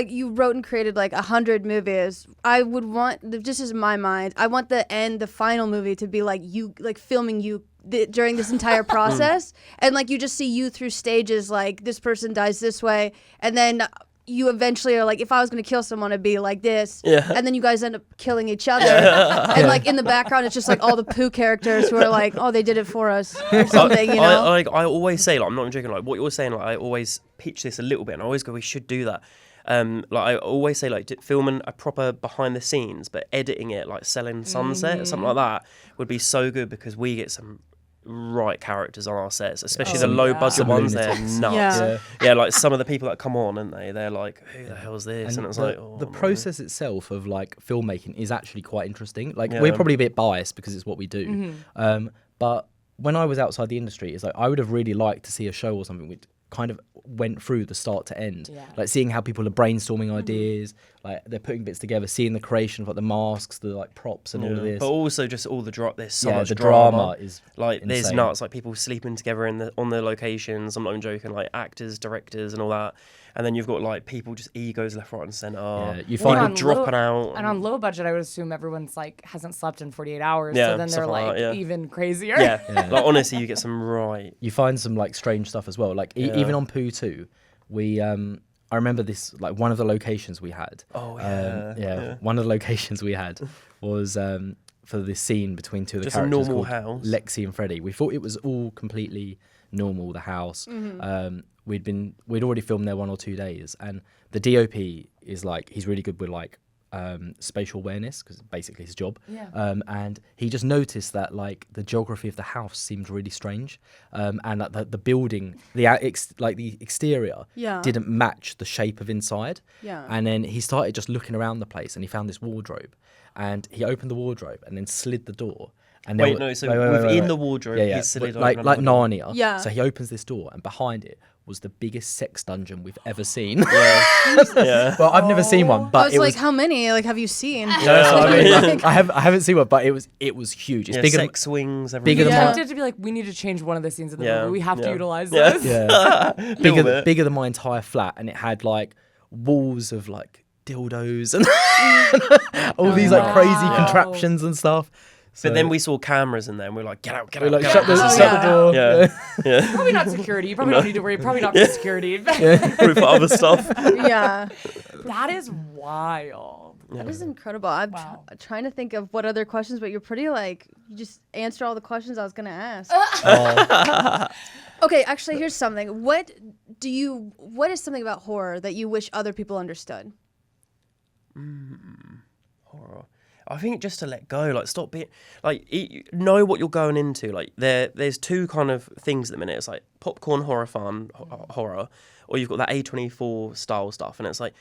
you wrote and created like 100 movies, I would want, just as in my mind, I want the final movie to be like you, like filming you during this entire process, and like you just see you through stages, like this person dies this way, and then you eventually are like, if I was going to kill someone, it'd be like this. And then you guys end up killing each other. And like in the background, it's just like all the Pooh characters who are like, oh, they did it for us or something, you know? I always say, like, I'm not even joking, like what you're saying, like I always pitch this a little bit and I always go, we should do that. Like I always say, like filming a proper behind the scenes, but editing it, like Selling Sunset or something like that would be so good, because we get some right characters on our sets, especially the low budget ones. They're nuts. Like some of the people that come on, and they're like, who the hell's this? And it's like, the process itself of like filmmaking is actually quite interesting. Like we're probably a bit biased because it's what we do. But when I was outside the industry, it's like I would have really liked to see a show or something which kind of went through the start to end, like seeing how people are brainstorming ideas, like they're putting bits together, seeing the creation of like the masks, the like props and all of this, but also just all the there's so much the drama is like insane. There's nuts, like people sleeping together on the locations. I'm not even joking, like actors, directors and all that. And then you've got like people just egos left, right and centre. You find people dropping out. And on low budget, I would assume everyone's like hasn't slept in 48 hours. So then they're like even crazier. Like honestly, you get some You find some like strange stuff as well. Like even on Pooh 2, we I remember this, like one of the locations we had. One of the locations we had was for this scene between two of the just characters a normal called house. Lexi and Freddie. We thought it was all completely normal, the house. We'd already filmed there 1 or 2 days, and the DOP is like, he's really good with like spatial awareness, because basically his job. And he just noticed that like the geography of the house seemed really strange, and that the building, the exterior didn't match the shape of inside. And then he started just looking around the place, and he found this wardrobe, and he opened the wardrobe and then slid the door. And within the wardrobe, he slid like Narnia. So he opens this door, and behind it was the biggest sex dungeon we've ever seen. Well, I've never seen one, but I was like, how many? Like, have you seen? I haven't seen one, but it was huge. It's bigger sex swings, everything. Bigger than tempted to be like, we need to change one of the scenes in the movie. We have to utilize this. Bigger than my entire flat, and it had like walls of like dildos and all these like crazy contraptions and stuff. But then we saw cameras in there, and we were like, get out. Shut the door. Yeah. Probably not security. You probably don't need to worry. Probably not for security. Probably for other stuff. That is wild. That is incredible. I'm trying to think of what other questions, but you're pretty like, you just answer all the questions I was going to ask. Okay, actually, here's something. What is something about horror that you wish other people understood? Horror. I think just to let go, like stop being, like know what you're going into. Like there's two kind of things at the minute. It's like popcorn horror fun, horror, or you've got that A24 style stuff, and it's like,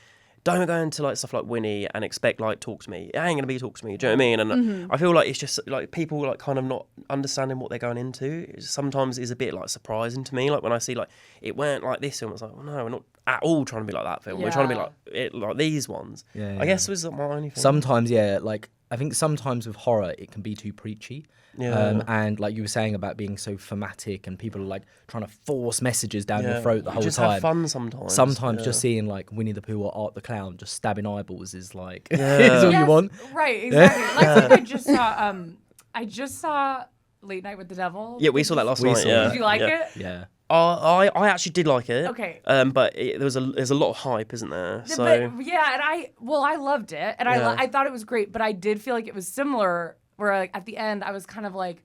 don't go into like stuff like Winnie and expect like talk to me. It ain't gonna be talk to me. Do you know what I mean? And I feel like it's just like people like kind of not understanding what they're going into. It sometimes is a bit like surprising to me. Like when I see like it weren't like this film, it's like, well, no, we're not at all trying to be like that film. We're trying to be like it, like these ones. I guess was my only thing. Sometimes, like I think sometimes with horror it can be too preachy. And like you were saying about being so thematic, and people are like trying to force messages down your throat the whole just time. Have fun sometimes. Sometimes just seeing like Winnie-the-Pooh or Art the Clown just stabbing eyeballs is like is all you want. Right, exactly. Like I just saw Late Night with the Devil. Yeah, we saw that last night. Did you like it? Yeah. I actually did like it. Okay. But there's a lot of hype, isn't there? So and I loved it, and I thought it was great, but I did feel like it was similar. Where like at the end, I was kind of like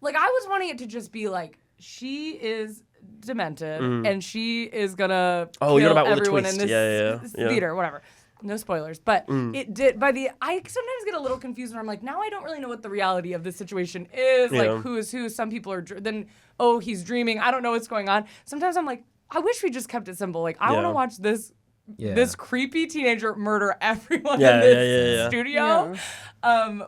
I was wanting it to just be like, she is demented and she is gonna kill everyone in this theater, whatever. No spoilers, but it did. I sometimes get a little confused when I'm like, now I don't really know what the reality of this situation is. Like, who is who? Some people are he's dreaming. I don't know what's going on. Sometimes I'm like, I wish we just kept it simple. Like, I want to watch this this creepy teenager murder everyone Yeah, in this yeah. studio.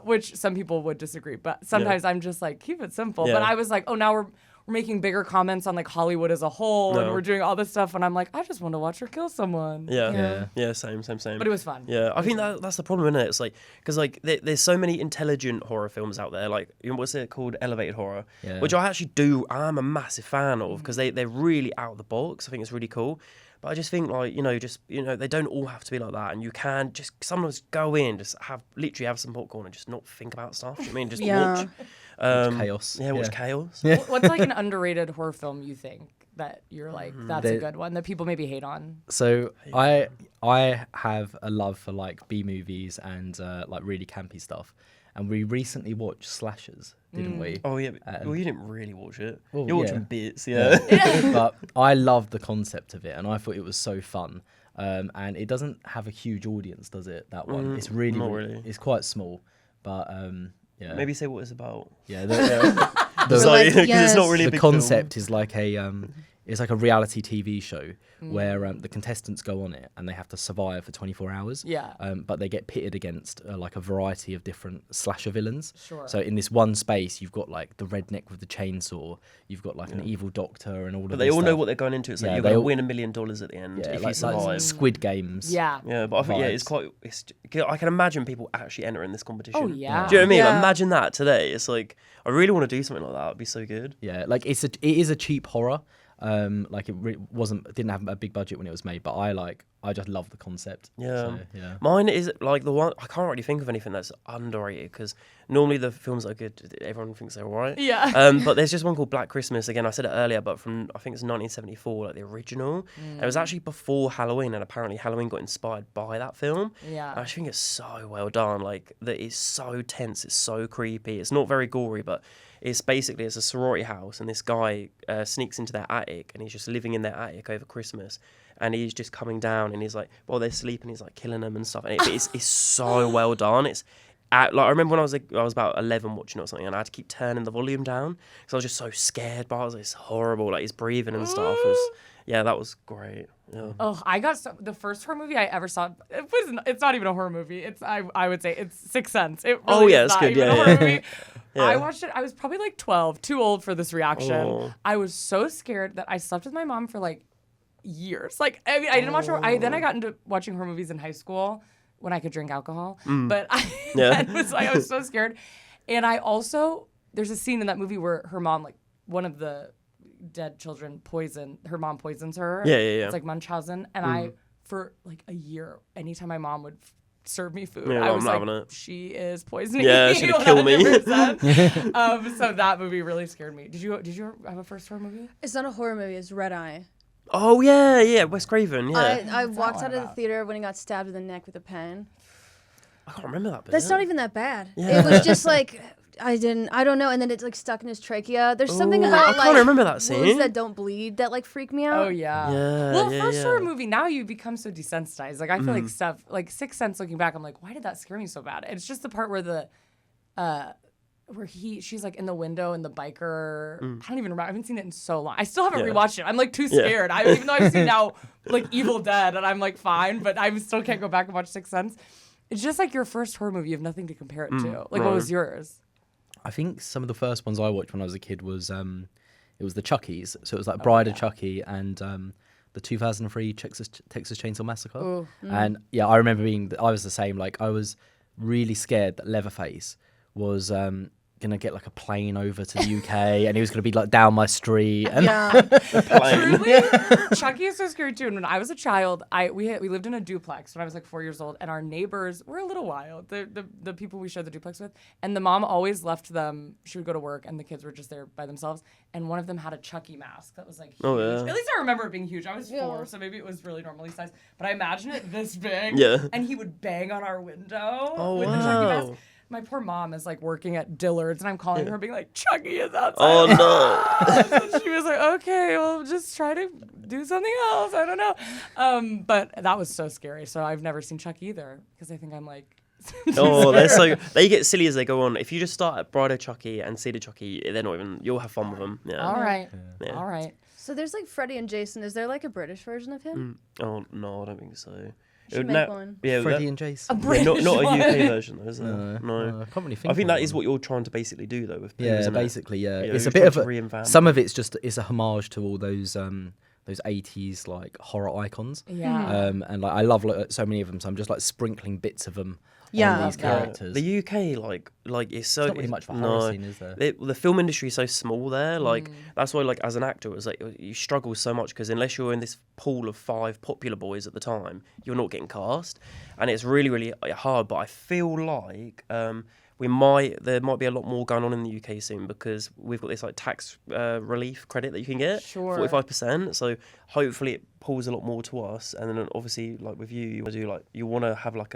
Which some people would disagree, but sometimes I'm just like, keep it simple. Yeah. But I was like, oh, now we're making bigger comments on like Hollywood as a whole, and we're doing all this stuff, and I'm like, I just want to watch her kill someone. Yeah, same. But it was fun. Yeah, I think that's the problem, isn't it? It's like, because like there's so many intelligent horror films out there, like, you know, what's it called, elevated horror, which I'm a massive fan of, because they're really out of the box. I think it's really cool. But I just think, like, they don't all have to be like that, and you can just sometimes go in, just literally have some popcorn and just not think about stuff. Do you know what I mean? Just watch. Watch chaos. Yeah, watch chaos. What's like an underrated horror film you think that you're like, that's a good one that people maybe hate on? So I have a love for like B movies and like really campy stuff, and we recently watched slashers, didn't we? Oh yeah, well, you didn't really watch it. Well, You're yeah. watching bits, But I loved the concept of it, and I thought it was so fun. And it doesn't have a huge audience, does it? That one, it's really, not really. It's quite small, but yeah. Maybe say what it's about. Yeah, It's not really a the big concept is like it's like a reality TV show where the contestants go on it and they have to survive for 24 hours. Yeah. But they get pitted against like a variety of different slasher villains. Sure. So in this one space, you've got like the redneck with the chainsaw, you've got like an evil doctor, and all of But this they all know stuff. what they're going into. It's like Yeah, you're they going to all- win $1 million at the end if you like survive. Squid Games. Yeah. Yeah, but I think it's vibes. quite. I can imagine people actually entering this competition. Oh, yeah. Do you know what I mean? Like, Yeah. imagine that today. It's like, I really want to do something like that. It'd be so good. Yeah, like it is a cheap horror. Like it didn't have a big budget when it was made, but I just love the concept. Yeah. So, yeah. Mine is like the one. I can't really think of anything that's underrated, because normally the films that are good, everyone thinks they're alright. Yeah. But there's just one called Black Christmas. Again, I said it earlier, but from, I think it's 1974, like the original. It was actually before Halloween, and apparently Halloween got inspired by that film. Yeah. And I just think it's so well done. Like, that it's so tense. It's so creepy. It's not very gory, but it's a sorority house, and this guy sneaks into their attic, and he's just living in their attic over Christmas, and he's just coming down, and he's like, while they're sleeping, he's like killing them and stuff, and it's so well done. Like, I remember when I was about 11 watching it or something, and I had to keep turning the volume down because I was just so scared. But I was like, it's horrible, like he's breathing and stuff. That was great. Yeah. Oh, the first horror movie I ever saw. It's not even a horror movie. I would say it's Sixth Sense. It really is it's not good. even Yeah, a horror yeah. movie. Yeah. I watched it. I was probably like 12, too old for this reaction. Oh. I was so scared that I slept with my mom for like years. Like, I mean, I didn't watch horror. Then I got into watching horror movies in high school when I could drink alcohol. But I was so scared. And I also, there's a scene in that movie where her mom, like one of the dead children, her mom poisons her. Yeah. It's like Munchausen. And I, for like a year, anytime my mom would serve me food, Yeah, I was I'm like, loving it. she is poisoning Yeah, me. she's gonna kill me. 100%. So that movie really scared me. Did you have a first horror movie? It's not a horror movie. It's Red Eye. Oh yeah, Wes Craven. Yeah. I walked one out of the about? theater when he got stabbed in the neck with a pen. I can't remember that. Bit. That's not even that bad. Yeah. It was just like I don't know, and then it's like stuck in his trachea. There's something Ooh, about I can't remember that wounds scene. that don't bleed that like freak me out. Oh yeah. Yeah. Well, yeah, first yeah. horror movie, now you become so desensitized. Like I feel like stuff like Sixth Sense. Looking back, I'm like, why did that scare me so bad? It's just the part where she's like in the window and the biker. I don't even remember. I haven't seen it in so long. I still haven't Yeah. rewatched it. I'm like too scared. Even though I've seen now like Evil Dead and I'm like fine, but I still can't go back and watch Sixth Sense. It's just like your first horror movie. You have nothing to compare it to. Like what was yours? I think some of the first ones I watched when I was a kid was it was the Chuckies. So it was like Bride of Chucky and the 2003 Texas Chainsaw Massacre. Ooh. And yeah, I remember I was the same. Like I was really scared that Leatherface was gonna get like a plane over to the UK and he was gonna be like down my street. And Truly, Chucky is so scary too. And when I was a child, we lived in a duplex when I was like 4 years old, and our neighbors were a little wild. The people we shared the duplex with, and the mom always left them. She would go to work, and the kids were just there by themselves. And one of them had a Chucky mask that was like huge. Oh, yeah. At least I remember it being huge. I was 4, so maybe it was really normally sized. But I imagine it this big. Yeah. And he would bang on our window Oh, with the Chucky wow. mask. My poor mom is like working at Dillard's, and I'm calling her, being like, "Chucky is outside." Oh no. And she was like, "Okay, well, just try to do something else. I don't know." But that was so scary. So I've never seen Chucky either because I think I'm like. Oh, they get silly as they go on. If you just start at Bride of Chucky and see the Chucky, they're not even. You'll have fun with them. Yeah. All right. Yeah. All right. So there's like Freddie and Jason. Is there like a British version of him? Oh no, I don't think so. Should make one. Yeah, Freddie and Jason. not a UK version though, is there? No. I can't really think. I think of that is one. what you're trying to basically do though with Pooh, Yeah, isn't basically, yeah. It's you're a bit of trying a. to reinvent. Some of it's just a homage to all those 80s like horror icons. Yeah. And like I love so many of them, so I'm just like sprinkling bits of them on these characters. The UK, like it's so It's not really much of a horror scene, is there? The film industry is so small there. Like that's why, like as an actor, it was like you struggle so much because unless you're in this pool of 5 popular boys at the time, you're not getting cast, and it's really really hard. But I feel like there might be a lot more going on in the UK soon because we've got this like tax relief credit that you can get, 45%. So hopefully it pulls a lot more to us, and then obviously like with you want to have like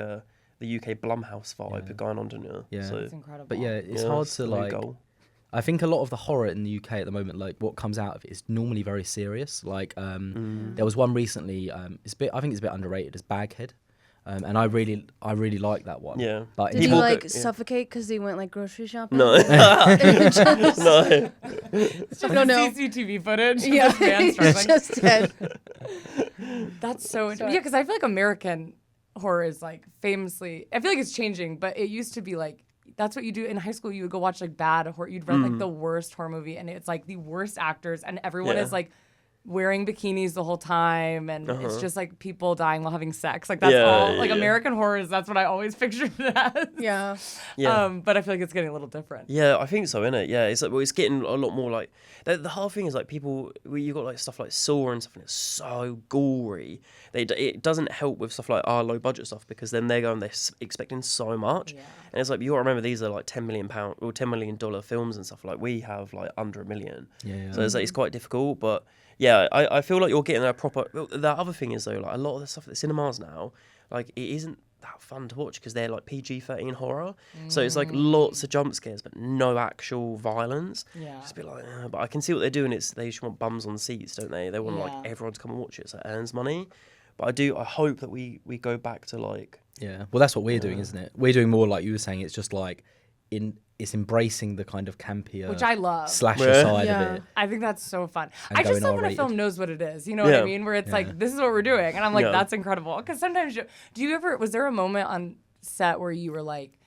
the UK Blumhouse vibe going on, don't you? Yeah, It's incredible. but yeah, it's hard to like. I think a lot of the horror in the UK at the moment, like what comes out of it, is normally very serious. Like there was one recently. I think it's a bit underrated. It's Baghead. And I really like that one. Yeah. But Did he like suffocate because he went like grocery shopping? No. No. It's just CCTV footage. Yeah, Of this man he's struggling. just dead. That's so interesting. Yeah, because I feel like American horror is like famously. I feel like it's changing, but it used to be like that's what you do in high school. You would go watch like bad horror. You'd rent like the worst horror movie, and it's like the worst actors, and everyone is like wearing bikinis the whole time, and it's just like people dying while having sex. Like that's all. Like American horrors. That's what I always pictured it as. Yeah. But I feel like it's getting a little different. Yeah, I think so, innit? Yeah, it's like it's getting a lot more like the whole thing is like people. You got like stuff like Saw and stuff, and it's so gory. It doesn't help with stuff like our low budget stuff because then they're expecting so much, and it's like you got to remember these are like £10 million or $10 million films and stuff. Like we have like under $1 million. Yeah. So it's quite difficult, but. Yeah, I feel like you're getting a proper. The other thing is though, like a lot of the stuff at the cinemas now, like it isn't that fun to watch because they're like PG-13 horror. So it's like lots of jump scares, but no actual violence. Yeah. Just be like, but I can see what they're doing. They just want bums on seats, don't they? They want like everyone to come and watch it, so it earns money. But I hope that we go back to like. Yeah, well, that's what we're doing, isn't it? We're doing more like you were saying. It's just like it's embracing the kind of campier, which I love, slasher side of it. I think that's so fun. And I just love when a R-rated. film knows what it is. You know what I mean? Where it's like, this is what we're doing, and I'm like, that's incredible. Because sometimes, was there a moment on set where you were like,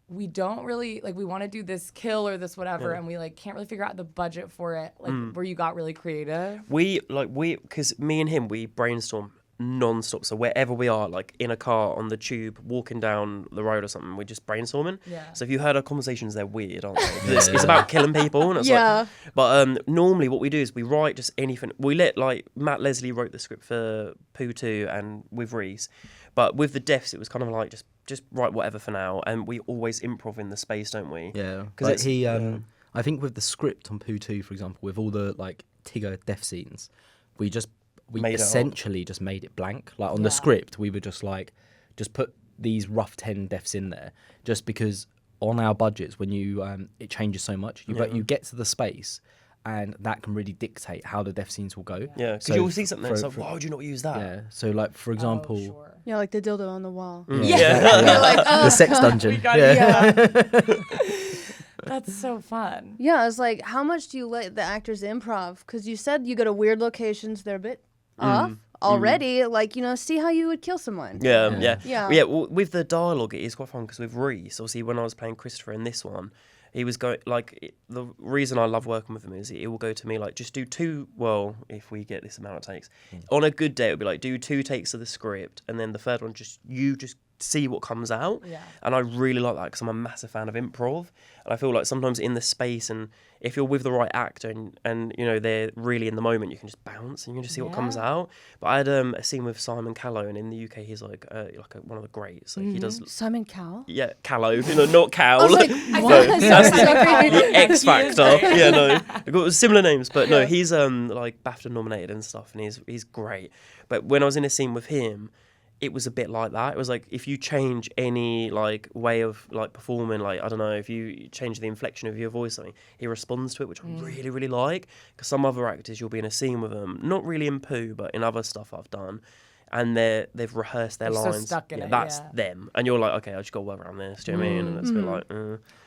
we don't really like, we want to do this kill or this whatever, and we like can't really figure out the budget for it, like where you got really creative? Because me and him, we brainstorm non-stop, so wherever we are, like in a car, on the tube, walking down the road or something, we're just brainstorming. So if you heard our conversations, they're weird, aren't they? It's about killing people, and it's like, but normally what we do is we write just anything. We let like Matt Leslie wrote the script for Pooh 2 and with Rhys, but with the deaths it was kind of like just write whatever for now, and we always improv in the space, don't we? Because I think with the script on Pooh 2, for example, with all the like Tigger death scenes, we essentially just made it blank. Like on the script, we were just like, just put these rough 10 deaths in there, just because on our budgets, when you it changes so much, you get to the space, and that can really dictate how the death scenes will go. Yeah, because you'll see something that's like, why would you not use that? Yeah, so like for example, Yeah, like the dildo on the wall. You're like, the sex dungeon. That's so fun. Yeah, it's like, how much do you let the actors improv? Because you said you go to weird locations, they're a bit off already. Like, see how you would kill someone. Yeah. Well, with the dialogue, it is quite fun because with Rhys, obviously, when I was playing Christopher in this one, he was going like the reason I love working with him is he will go to me like, just do 2. Well, if we get this amount of takes, on a good day, it would be like, do 2 takes of the script, and then the third one just see what comes out. And I really like that because I'm a massive fan of improv, and I feel like sometimes in the space, and if you're with the right actor and they're really in the moment, you can just bounce and you can just see what comes out. But I had a scene with Simon Callow, and in the UK he's like one of the greats. Like he does Simon Cowell? Yeah, Callow, not Cowl. I was like, what? That's the X Factor. Yeah, no, we've got similar names, but no, he's like BAFTA nominated and stuff, and he's great. But when I was in a scene with him, it was a bit like that. It was like, if you change any like way of like performing, like I don't know, if you change the inflection of your voice, something, he responds to it, which I really, really like. Because some other actors, you'll be in a scene with them, not really in Pooh, but in other stuff I've done, and they've rehearsed their They're so lines. stuck in it, That's yeah. them, and you're like, okay, I just got to work around this. Do you know what I mean? And it's a bit like,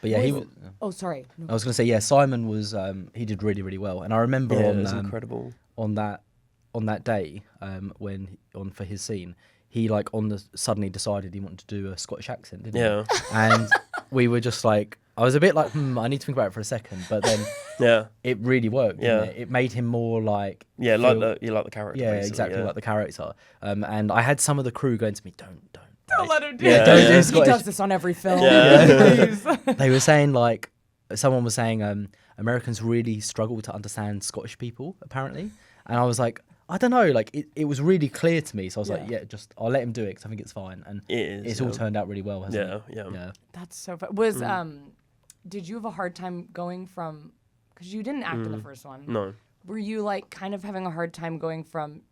But yeah, he was. Oh, sorry. I was gonna say, yeah, Simon was. He did really, really well, and I remember yeah, on it was incredible. on that day for his scene, he like suddenly decided he wanted to do a Scottish accent, didn't Yeah. he? And we were just like, I was a bit like, I need to think about it for a second, but then Yeah, it really worked. Yeah. Didn't it? It made him more like yeah, like you like the character. yeah, basically, exactly yeah. like the character. And I had some of the crew going to me, don't Don't let him do Yeah, it. don't do He Scottish. does this on every film. Yeah. Please. They were saying like, someone was saying Americans really struggle to understand Scottish people apparently, and I was like, I don't know, like it was really clear to me, so I was like, yeah, just I'll let him do it because I think it's fine, and It is, it's all turned out really well, hasn't it? Yeah. That's so fun. Was did you have a hard time going from, because you didn't act in the first one? No. Were you like kind of having a hard time going from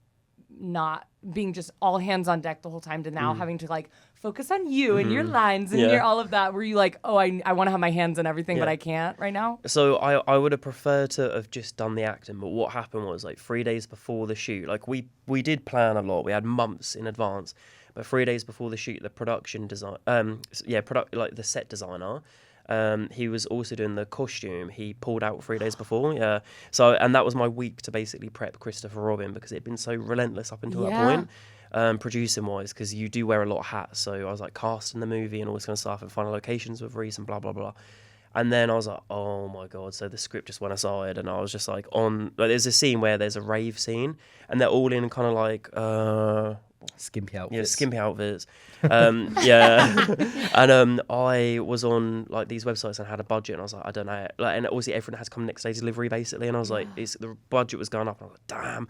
not being just all hands on deck the whole time to now having to like focus on you and your lines and your all of that? Were you like, oh, I want to have my hands in everything, but I can't right now? So I would have preferred to have just done the acting, but what happened was like 3 days before the shoot, like we did plan a lot. We had months in advance, but 3 days before the shoot, the production design, like the set designer, he was also doing the costume. He pulled out 3 days before, and that was my week to basically prep Christopher Robin because it had been so relentless up until that point, producing wise, because you do wear a lot of hats. So I was like casting the movie and all this kind of stuff and finding locations with Rhys and blah blah blah. And then I was like, oh my god! So the script just went aside, and I was just like, there's a scene where there's a rave scene, and they're all in kind of like Skimpy outfits. yeah, skimpy outfits. And I was on like these websites and had a budget, and I was like, I don't know. Like, and obviously everyone has to come next day delivery basically, and I was like, the budget was going up, and I was like, damn.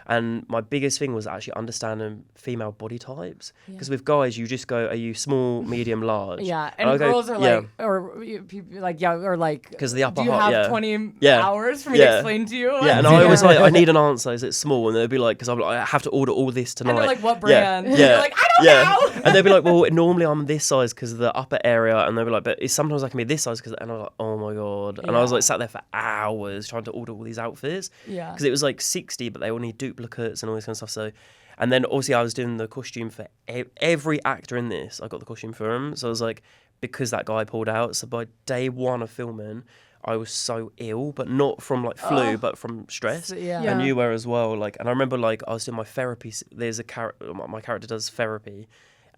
And my biggest thing was actually understanding female body types, because with guys you just go, are you small, medium, large? Yeah, and I go, girls are like, or people like, or like, 'Cause the upper do you half- have yeah. 20 Yeah. hours for me to Yeah. explain to you? Yeah, and I was like, I need an answer. Is it small? And they'd be like, because I'm like, I have to order all this tonight. And they're like, what Yeah, brand? Yeah, You're like, I don't know. And they'd be like, well, normally I'm this size because of the upper area, and they'd be like, but sometimes I can be this size because, and I was like, oh my god, and I was like sat there for hours trying to order all these outfits, because it was like 60, but they all need duplicates and all this kind of stuff. So, and then obviously I was doing the costume for every actor in this. I got the costume for him, so I was like, because that guy pulled out. So by day one of filming, I was so ill, but not from like flu, but from stress. And you were as well. Like, and I remember like I was doing my therapy. There's a character, my character does therapy,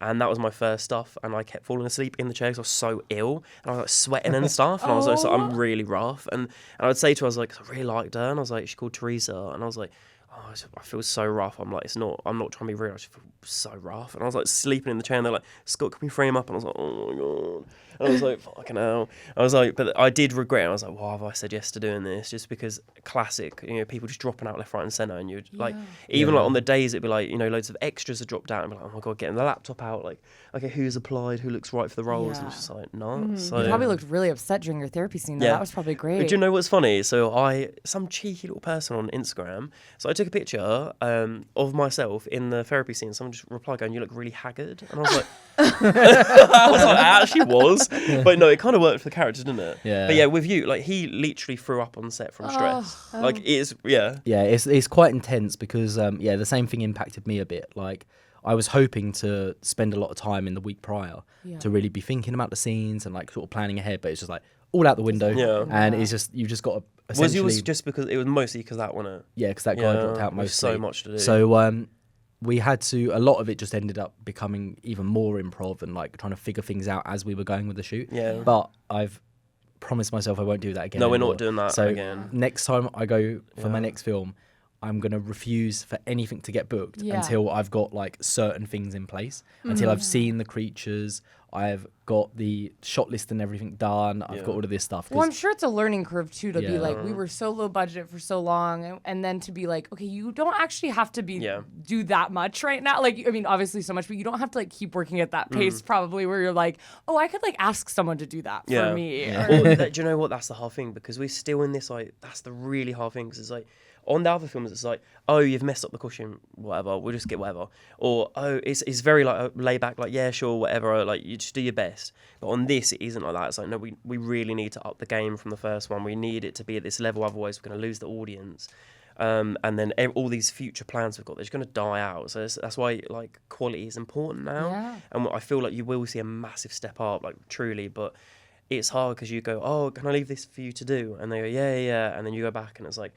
and that was my first stuff. And I kept falling asleep in the chair because I was so ill, and I was like sweating and stuff. And I was like, so I'm really rough. And I would say to her, I was like, I really liked her, and I was like, she's called Teresa, and I was like, oh, I feel so rough. I'm like, I'm not trying to be real. I just feel so rough. And I was like sleeping in the chair, and they're like, Scott, can we frame up? And I was like, oh my god. And I was like, fucking hell. I was like, but I did regret it. I was like, why have I said yes to doing this? Just because classic, people just dropping out left, right, and centre, and you'd like, even like on the days it'd be like, loads of extras had dropped out, and be like, oh my god, getting the laptop out, like, okay, who's applied, who looks right for the roles, and it's just like, no. So You probably looked really upset during your therapy scene. Though. That was probably great. Do you know what's funny? So some cheeky little person on Instagram, so I took a picture of myself in the therapy scene. Someone just replied going, you look really haggard. And I was like, I actually was. But no, it kind of worked for the character, didn't it? Yeah. But yeah, with you, like he literally threw up on set from stress. Like it's, Yeah, it's quite intense because, the same thing impacted me a bit. Like, I was hoping to spend a lot of time in the week prior to really be thinking about the scenes and like sort of planning ahead, but it's just like all out the window. Yeah. And it's just, you've just got to essentially... Was yours just because, it was mostly because that, wasn't it? Yeah, because that guy dropped out with mostly. so much to do. So we had to, a lot of it just ended up becoming even more improv and like trying to figure things out as we were going with the shoot. Yeah. But I've promised myself I won't do that again. No, we're anymore. not doing that so again. Next time I go for my next film, I'm going to refuse for anything to get booked until I've got like certain things in place, until I've seen the creatures, I've got the shot list and everything done, I've got all of this stuff. Well, I'm sure it's a learning curve too to be like, we were so low budget for so long, and then to be like, okay, you don't actually have to do that much right now. Like, I mean, obviously so much, but you don't have to like keep working at that pace probably where you're like, oh, I could like ask someone to do that for me. Yeah. Do you know what? That's the hard thing, because we're still in this, like, that's the really hard thing, because it's like, on the other films, it's like, oh, you've messed up the costume, whatever, we'll just get whatever. Or, oh, it's very like laid back, like, yeah, sure, whatever, or, like, you just do your best. But on this, it isn't like that. It's like, no, we really need to up the game from the first one. We need it to be at this level, otherwise we're going to lose the audience. And then all these future plans we've got, they're just going to die out. So that's why like quality is important now. Yeah. And I feel like you will see a massive step up, like truly. But it's hard because you go, oh, can I leave this for you to do? And they go, yeah. And then you go back and it's like,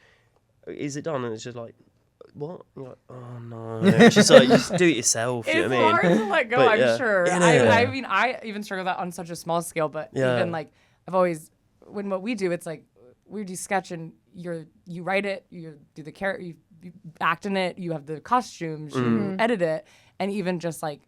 is it done? And it's just like, what? You're like, oh no. It's just like, you just do it yourself. It's you know what I mean? hard to let go, But, I'm yeah. sure. Yeah. I mean, I even struggle with that on such a small scale, but Yeah. even like I've always, when what we do, it's like we do sketch and you write it, you do the character, you act in it, you have the costumes, you edit it, and even just like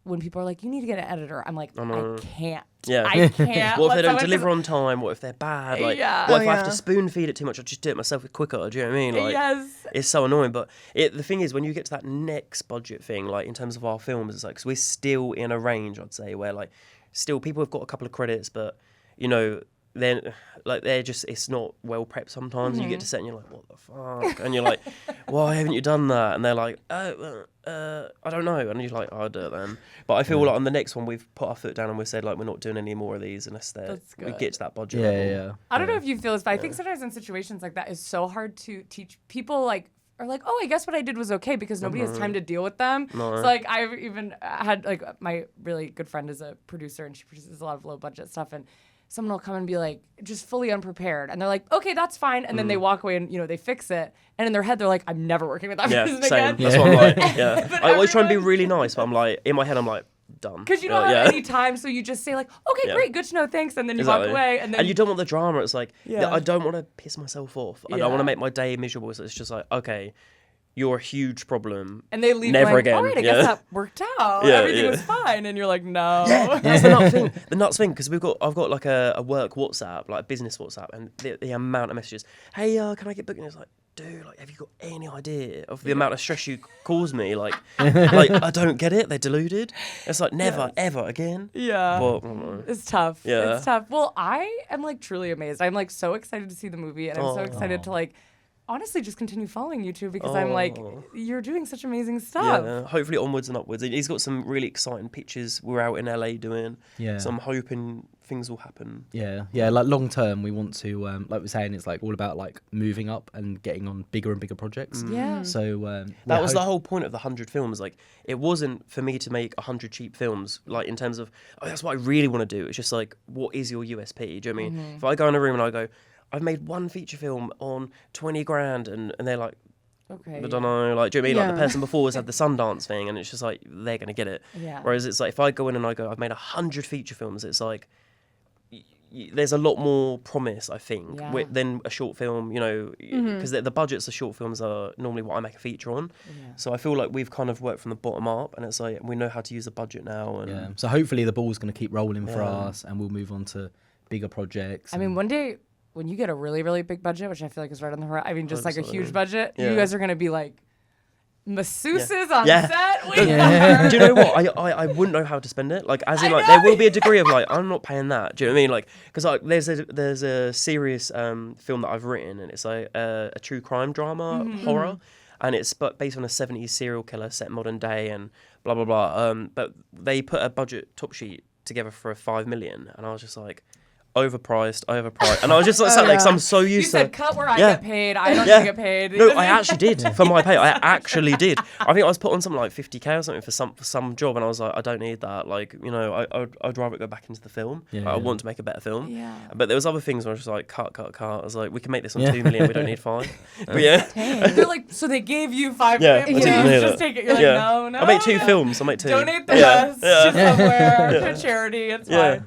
when people are like, you need to get an editor, I'm like, I can't. Yeah. I can't. What if they don't someone- deliver on time? What if they're bad? Like, Yeah. what if I have to spoon feed it too much? I'll just do it myself quicker. Do you know what I mean? Like, Yes. it's so annoying. But the thing is, when you get to that next budget thing, like in terms of our films, it's like, cause we're still in a range, I'd say, where like, still people have got a couple of credits, but you know, they're just, it's not well prepped sometimes. You get to set and you're like, what the fuck? And you're like, why haven't you done that? And they're like, I don't know. And you're like, I'll do it then. But I feel like on the next one, we've put our foot down and we said like, we're not doing any more of these unless we good. get to that budget level. Yeah. I don't know if you feel this, but I think sometimes in situations like that, it's so hard to teach people like, are like, oh, I guess what I did was okay because nobody has time to deal with them. No. So like I've even had like my really good friend is a producer and she produces a lot of low budget stuff, and someone will come and be like just fully unprepared and they're like, okay, that's fine, and then they walk away and they fix it, and in their head they're like, I'm never working with that person Same. again. That's what I'm like. Yeah. But I always try and be everyone- really nice, but I'm like, in my head, I'm like, done. Because you don't have any time, so you just say like, okay, Yeah. great, good to know, thanks, and then you walk away, and then you don't want the drama. It's like, Yeah. I don't want to piss myself off. I don't want Yeah. to make my day miserable. So it's just like, okay, you're a huge problem. and they leave Never going, again. all right, I Yeah. guess that worked out. Yeah, Everything yeah. was fine, and you're like, no. That's the nuts thing. The nuts thing, because I've got like a work WhatsApp, like a business WhatsApp, and the amount of messages. Hey, can I get booked? And it's like, dude, like, have you got any idea of the amount of stress you cause me? Like I don't get it. They're deluded. It's like never, ever again. Yeah. But, I don't know. It's tough. Yeah. It's tough. Well, I am like truly amazed. I'm like so excited to see the movie, and I'm so excited to like honestly just continue following you two because I'm like, you're doing such amazing stuff. Yeah, hopefully onwards and upwards. He's got some really exciting pictures we're out in LA doing. Yeah. So I'm hoping things will happen. Yeah. Like long term, we want to, like we're saying, it's like all about like moving up and getting on bigger and bigger projects. Yeah. So That was the whole point of the 100 films. Like, it wasn't for me to make 100 cheap films, like, in terms of, oh, that's what I really want to do. It's just like, what is your USP? Do you know what I mean? If I go in a room and I go, I've made one feature film on 20 grand, and they're like, Okay. I don't know, like, do you know what I mean? Like, the Yeah. person before has had the Sundance thing, and it's just like, they're going to get it. Yeah. Whereas it's like, if I go in and I go, I've made 100 feature films, it's like, there's a lot more promise, I think, Yeah. than a short film, you know, because the budgets of short films are normally what I make a feature on. Yeah. So I feel like we've kind of worked from the bottom up, and it's like, we know how to use the budget now. And Yeah. So hopefully the ball's going to keep rolling for Yeah. us, and we'll move on to bigger projects. I mean, one day when you get a really, really big budget, which I feel like is right on the horizon, I mean, just like a Absolutely. huge budget, Yeah. you guys are going to be like masseuses on Yeah. set. We do you know what? I wouldn't know how to spend it. Like, as in, I like, know. there will be a degree of like, I'm not paying that. Do you know what I mean? Like, because like, there's a serious film that I've written, and it's like a true crime drama horror, and it's based on a 70s serial killer set in modern day, and blah blah blah. But they put a budget top sheet together for $5 million, and I was just like, overpriced, and I was just like, sat there, 'cause I'm so You used said to. cut where I Yeah. get paid. I don't Yeah. need to get paid. No, I actually did for my pay. I actually did. I think I was put on something like 50K or something for some job, and I was like, I don't need that. Like, you know, I'd rather go back into the film. Yeah, Like, I yeah. want to make a better film. Yeah. But there was other things where I was just like, cut. I was like, we can make this on 2 million. We don't need 5. But yeah. They're like, so they gave you $5 Yeah, million. I Please didn't hear just that. take it. You're like, Yeah. no. I make 2 films. I make 2. Donate the Yeah. rest Yeah. to somewhere, to charity. It's Yeah. fine.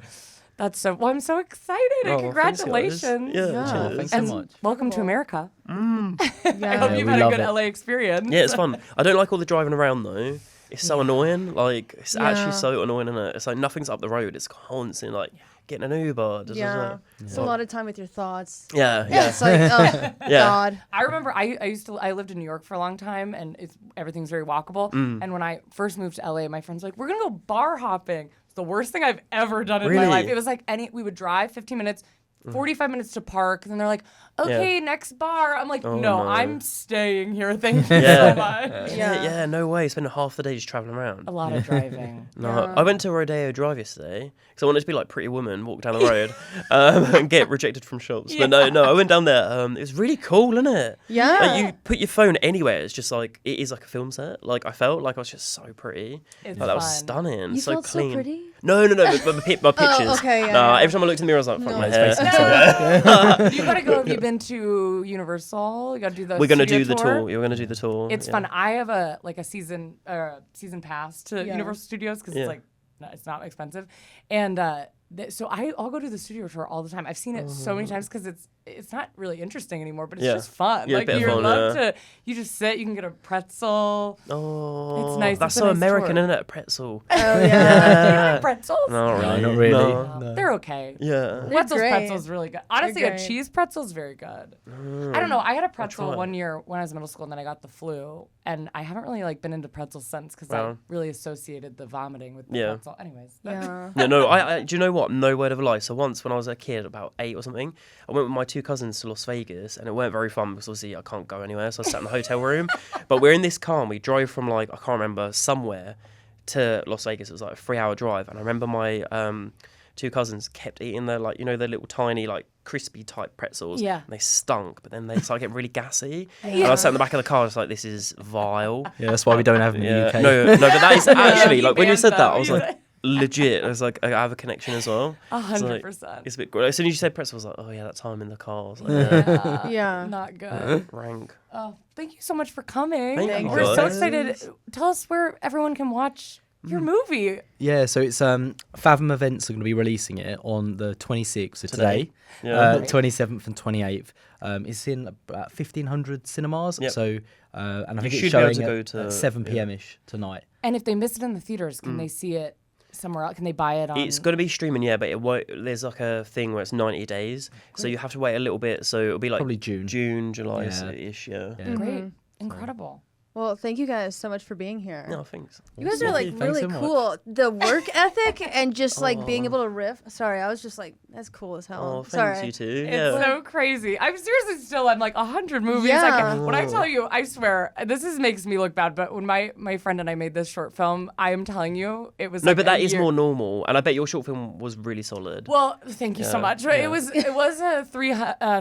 That's so. Well, I'm so excited, and Oh, thanks, guys. congratulations. Yeah. Yeah. cheers. Thanks so And much. welcome to America. I hope Yeah. you've we had a love good it. LA experience. Yeah, it's fun. I don't like all the driving around though. It's so annoying. Like, it's Yeah. actually so annoying, isn't it? It's like nothing's up the road. It's constant, like getting an Uber. Yeah. It's a lot of time with your thoughts. Yeah. Yeah. It's like, oh, Yeah. God. I remember I lived in New York for a long time, and everything's very walkable. And when I first moved to LA, my friends were like, we're gonna go bar hopping. It's the worst thing I've ever done in my Really? life. It was like we would drive 15 minutes, 45 minutes to park. And then they're like, okay, next bar. I'm like, no, I'm staying here. Thank you so much. Yeah, no way. Spending half the day just traveling around. A lot of driving. No, I went to a Rodeo Drive yesterday because I wanted to be like Pretty Woman, walk down the road and get rejected from shops. But no, I went down there. It was really cool, isn't it? Yeah. Like, you put your phone anywhere. It's just like, it is like a film set. Like, I felt like I was just so pretty. It's Like, that was fun. stunning. You so felt clean. so pretty? No, but my pictures. okay, yeah, No, yeah. every time I looked in the mirror, I was like, fuck my hair. You gotta go. Have you been to Universal? You gotta do the We're gonna studio do the tour. tour. You're gonna do the tour. It's fun. I have a season pass to Universal Studios because it's like it's not expensive, and so I'll go to the studio tour all the time. I've seen it so many times because it's not really interesting anymore, but it's just fun. Yeah, like bit of you fun, love to you just sit. You can get a pretzel. Oh, It's nice. That's It's a so nice American, tour. isn't it? A pretzel. Oh, yeah. Do you like pretzels? No, really. not really. No. They're okay. Yeah. Wetzel's great. pretzel's really good. Honestly, They're a great. cheese pretzel's very good. I don't know. I had a pretzel try. one year when I was in middle school, and then I got the flu, and I haven't really been into pretzels since because I Wow. really associated the vomiting with the Yeah. pretzel. Anyways, Yeah. No, I do you know what? No word of a lie. So once when I was a kid, about 8 or something, I went with my 2 cousins to Las Vegas, and it weren't very fun because obviously I can't go anywhere, so I sat in the hotel room. But we're in this car, and we drove from like, I can't remember, somewhere to Las Vegas. It was like a 3-hour drive, and I remember my 2 cousins kept eating their like, the little tiny like crispy type pretzels. Yeah. And they stunk, but then they started getting really gassy. And I sat in the back of the car, I was like, this is vile. Yeah, that's why we don't have them in the UK. No, but that is actually he like when you banned said that, them. I was like, legit. I was like, I have a connection as well. 100%. It's a bit gross. As soon as you said pretzel, I was like, oh yeah, that time in the car. I was like, yeah, Yeah. Not good. rank. Oh, thank you so much for coming. Thank you, We're so guys. excited. Tell us where everyone can watch your movie. Yeah, so it's Fathom Events are going to be releasing it on the 26th, so today, Yeah. 27th and 28th. It's in about 1,500 cinemas, Yep. so and I think should it's be able showing to go at, to- 7 p.m.ish tonight. And if they miss it in the theaters, can they see it somewhere else? Can they buy it on? It's going to be streaming, yeah, but it won't. There's like a thing where it's 90 days, so you have to wait a little bit. So it'll be like Probably June. July-ish, yeah. Great. Incredible. Well, thank you guys so much for being here. No, thanks. You guys are like Thanks really so much. cool. The work ethic and just like being able to riff. Sorry, I was just like, that's cool as hell. Oh, thanks, Sorry. you too. It's Yeah. so crazy. I'm seriously still. I'm like 100 movies. Yeah. When I tell you, I swear, makes me look bad. But when my friend and I made this short film, I am telling you, it was No, like but that a is year- more normal, and I bet your short film was really solid. Well, thank you so Yeah, much. yeah. It was a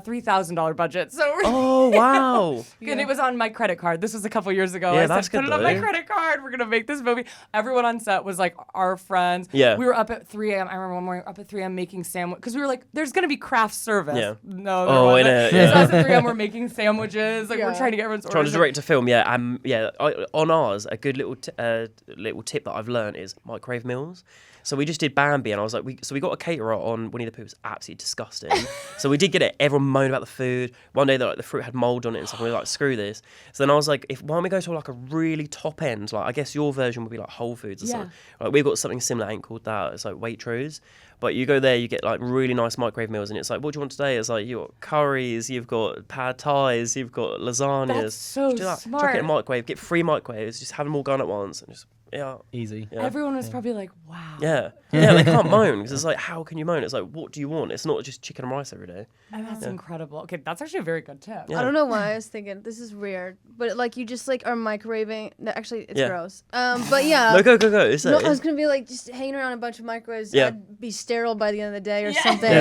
$3,000 budget. So Oh wow! and it was on my credit card. This was a couple years ago. Yeah, I that's said, put good it on my though. credit card. We're gonna make this movie. Everyone on set was like our friends. Yeah. We were up at 3 a.m. I remember one morning up at 3 a.m. making sandwich because we were like, "There's gonna be craft service." Yeah. No. There Oh, wasn't. innit, So yeah. us at 3 a.m. we're making sandwiches. Like we're Yeah. trying to get everyone's Trying to orders. direct a film, yeah, on ours, a good little tip that I've learned is microwave meals. So we just did Bambi, and I was like, we got a caterer on Winnie-the-Pooh. It was absolutely disgusting. So we did get it. Everyone moaned about the food. One day, the fruit had mold on it and stuff. And we were like, screw this. So then I was like, why don't we go to like a really top end? Like, I guess your version would be like Whole Foods or something. Like, we've got something similar, ain't called that. It's like Waitrose. But you go there, you get like really nice microwave meals, and it's like, what do you want today? It's like, you've got curries, you've got pad thais, you've got lasagnas. That's so Just do that. smart. Chuck it in a microwave, get 3 microwaves, just have them all going at once, and just, yeah. Easy. Yeah. Everyone was probably like, "Wow." Yeah, they can't moan because it's like, how can you moan? It's like, what do you want? It's not just chicken and rice every day. And that's incredible. Okay, that's actually a very good tip. Yeah. I don't know why I was thinking this is weird, but like you just like are microwaving. No, actually, it's Yeah. gross. But yeah. No, go. It's No, I was gonna be like just hanging around a bunch of microwaves. Yeah. I'd be sterile by the end of the day or Yeah. something.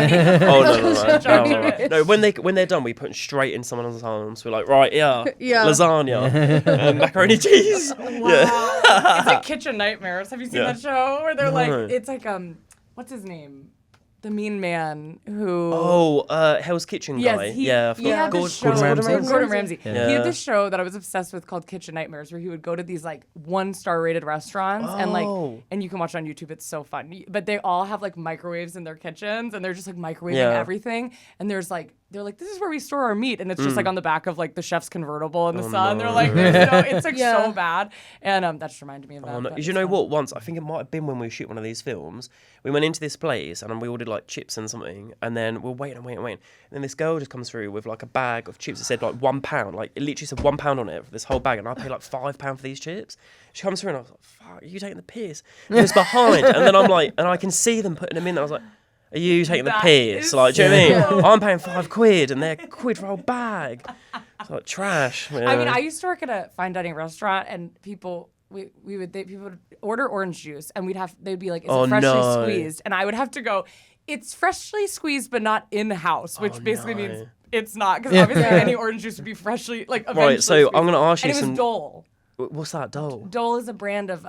Oh no. Joking. No, when they're done, we put them straight in someone's arms. We're like, right, yeah, Yeah. lasagna, macaroni cheese. Yeah. It's like Kitchen Nightmares. Have you seen Yeah. that show where they're No. like, it's like what's his name? The mean man who. Oh, Hell's Kitchen guy. Yes, yeah, I he forgot. had Gordon- this show. Gordon Ramsay? Gordon Ramsay. Yeah. He had this show that I was obsessed with called Kitchen Nightmares, where he would go to these like 1-star rated restaurants Oh. and you can watch it on YouTube. It's so fun. But they all have like microwaves in their kitchens, and they're just like microwaving Yeah. everything. And they're like, this is where we store our meat, and it's just like on the back of like the chef's convertible in the sun. no. They're like, it's like Yeah. so bad, and that just reminded me of that. Oh, no. but You it's know fun. what? Once, I think it might have been when we shoot one of these films, we went into this place and we ordered like chips and something, and then we're waiting. And then this girl just comes through with like a bag of chips that said like £1. Like it literally said £1 on it for this whole bag, and I paid like £5 for these chips. She comes through and I was like, fuck, are you taking the piss? And it was behind, and then I'm like, and I can see them putting them in there. I was like, Are you taking the That piss? is Like, do you know what I mean? so- I'm paying £5 and they're quid for a whole bag. It's like trash. Yeah. I mean, I used to work at a fine dining restaurant, and people would order orange juice, and they'd be like, "Is it freshly squeezed?" And I would have to go, "It's freshly squeezed, but not in house," which basically means it's not, because obviously any orange juice would be freshly Right, so squeezed. I'm going to ask you and it was Dole. What's that, Dole? Dole is a brand of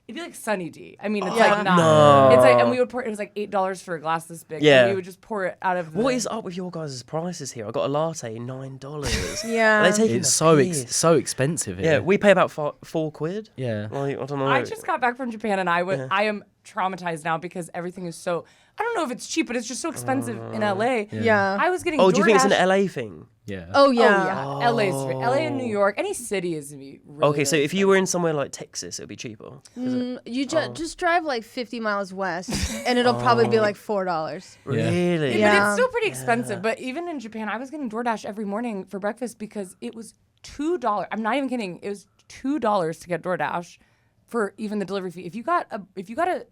it'd be like Sunny D. I mean, it's Yeah. like not. No. It's like, and we would pour. It was like $8 for a glass this big. Yeah. And we would just pour it out of. What is up with your guys' prices here? I got a latte, $9. Yeah. Are they taking It's the so piss? expensive Yeah, here. we pay about £4. Yeah. Like, I don't know. I just got back from Japan, and I am traumatized now because everything is so. I don't know if it's cheap, but it's just so expensive in LA. Yeah. I was getting. Oh, do you think it's an DoorDash- LA thing? Yeah. Oh Oh yeah. yeah, LA and New York, any city is really. Okay, so really if you were in somewhere like Texas, it would be cheaper. You just drive like 50 miles west, and it'll probably be like $4. Really? But Yeah. it's still pretty expensive. But even in Japan, I was getting DoorDash every morning for breakfast because it was $2. I'm not even kidding. It was $2 to get DoorDash for even the delivery fee. If you got a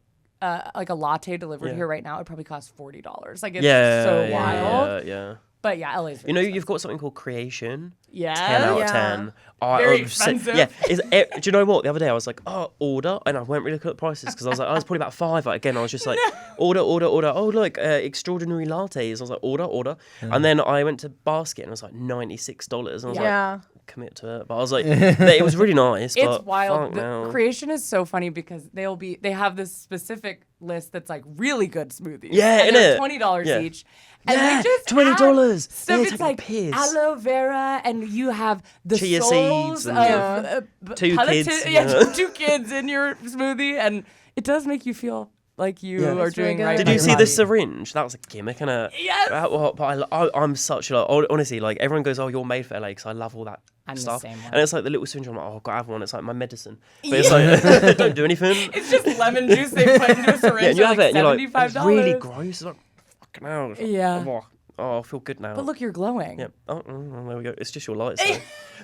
like a latte delivered here right now, it probably costs $40. Like it's so wild. Yeah. But yeah, LA's You know, you've got something called Creation. yeah. 10 out of Yeah. 10. Very I've said- expensive. Yeah. Do you know what? The other day I was like, oh, order. And I went really look at the prices because I was like, oh, it's probably about $5. Like, again, I was just like, order. Oh, look, extraordinary lattes. I was like, order. And then I went to Basket and it was like $96. And I was Yeah. like, commit to it. But I was like, it was really nice. It's but wild. fuck The no. Creation is so funny because they have this specific list that's like really good smoothies. Yeah, and innit? they're $20 Yeah. each. And Yeah, they just $20. add stuff. They're It's taking like piss. aloe vera, and you have the Chia souls seeds of and- Two kids, Yeah, yeah. 2 kids in your smoothie, and it does make you feel like you Yeah. are That's really doing good. right. Did by you your see the body. syringe? That was a gimmick, innit? Yes. But I'm such like honestly, like everyone goes, "Oh, you're made for LA," because I love all that I'm the stuff. same way. And it's like the little syringe. I'm like, "Oh, I've got to have one." It's like my medicine, but it's like don't do anything. It's just lemon juice they put into a syringe. Yeah, and you for have like it, and you're like, $75. it's really gross. It's like, fucking hell. It's like, Yeah. Oh, I feel good now. But look, you're glowing. Yep. Oh, there we go. It's just your lights. Though.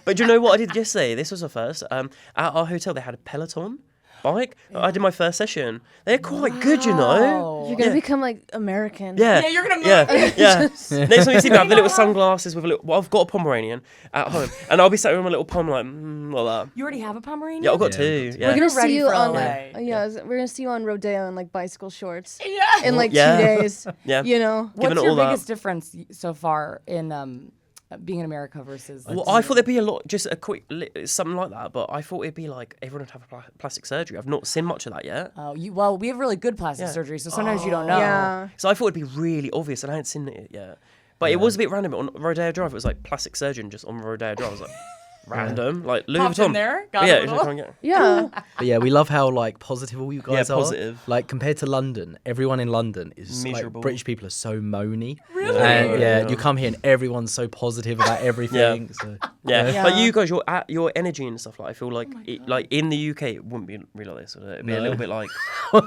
But do you know what I did yesterday? This was a first. At our hotel, they had a Peloton bike. I did my first session. They're quite good, you know. You're gonna Yeah. become like American. Yeah. Yeah, you're gonna move. Yeah. Next time you see me, I have the little sunglasses with a little. Well, I've got a Pomeranian at home, and I'll be sat with my little pom like that. You already have a Pomeranian? Yeah, I've got Yeah, two. I've got Yeah. We're gonna You're ready see you for on LA. we're gonna see you on Rodeo in like bicycle shorts Yeah. in like Yeah. 2 days. Yeah. You know. Giving What's it your all that. biggest difference so far in being in America versus? Well, I thought there'd be a lot, just a quick something like that, but I thought it'd be like everyone would have plastic surgery. I've not seen much of that yet. Well, we have really good plastic Yeah. surgery, so sometimes you don't know. Yeah. So I thought it'd be really obvious, and I hadn't seen it yet. But it was a bit random. On Rodeo Drive, it was like plastic surgeon just on Rodeo Drive. I was like, random. Like Louis Popped in Vuitton. there, got a yeah, little- just trying to get- Yeah. But yeah, we love how like positive all you guys are. positive. Like compared to London, everyone in London is Miserable. like British people are so moany. Really? And Yeah. you come here and everyone's so positive about everything. So Yeah. Yeah. Like you guys, your energy and stuff. Like I feel like, like in the UK, it wouldn't be really like this. Would it? It'd be a little bit like,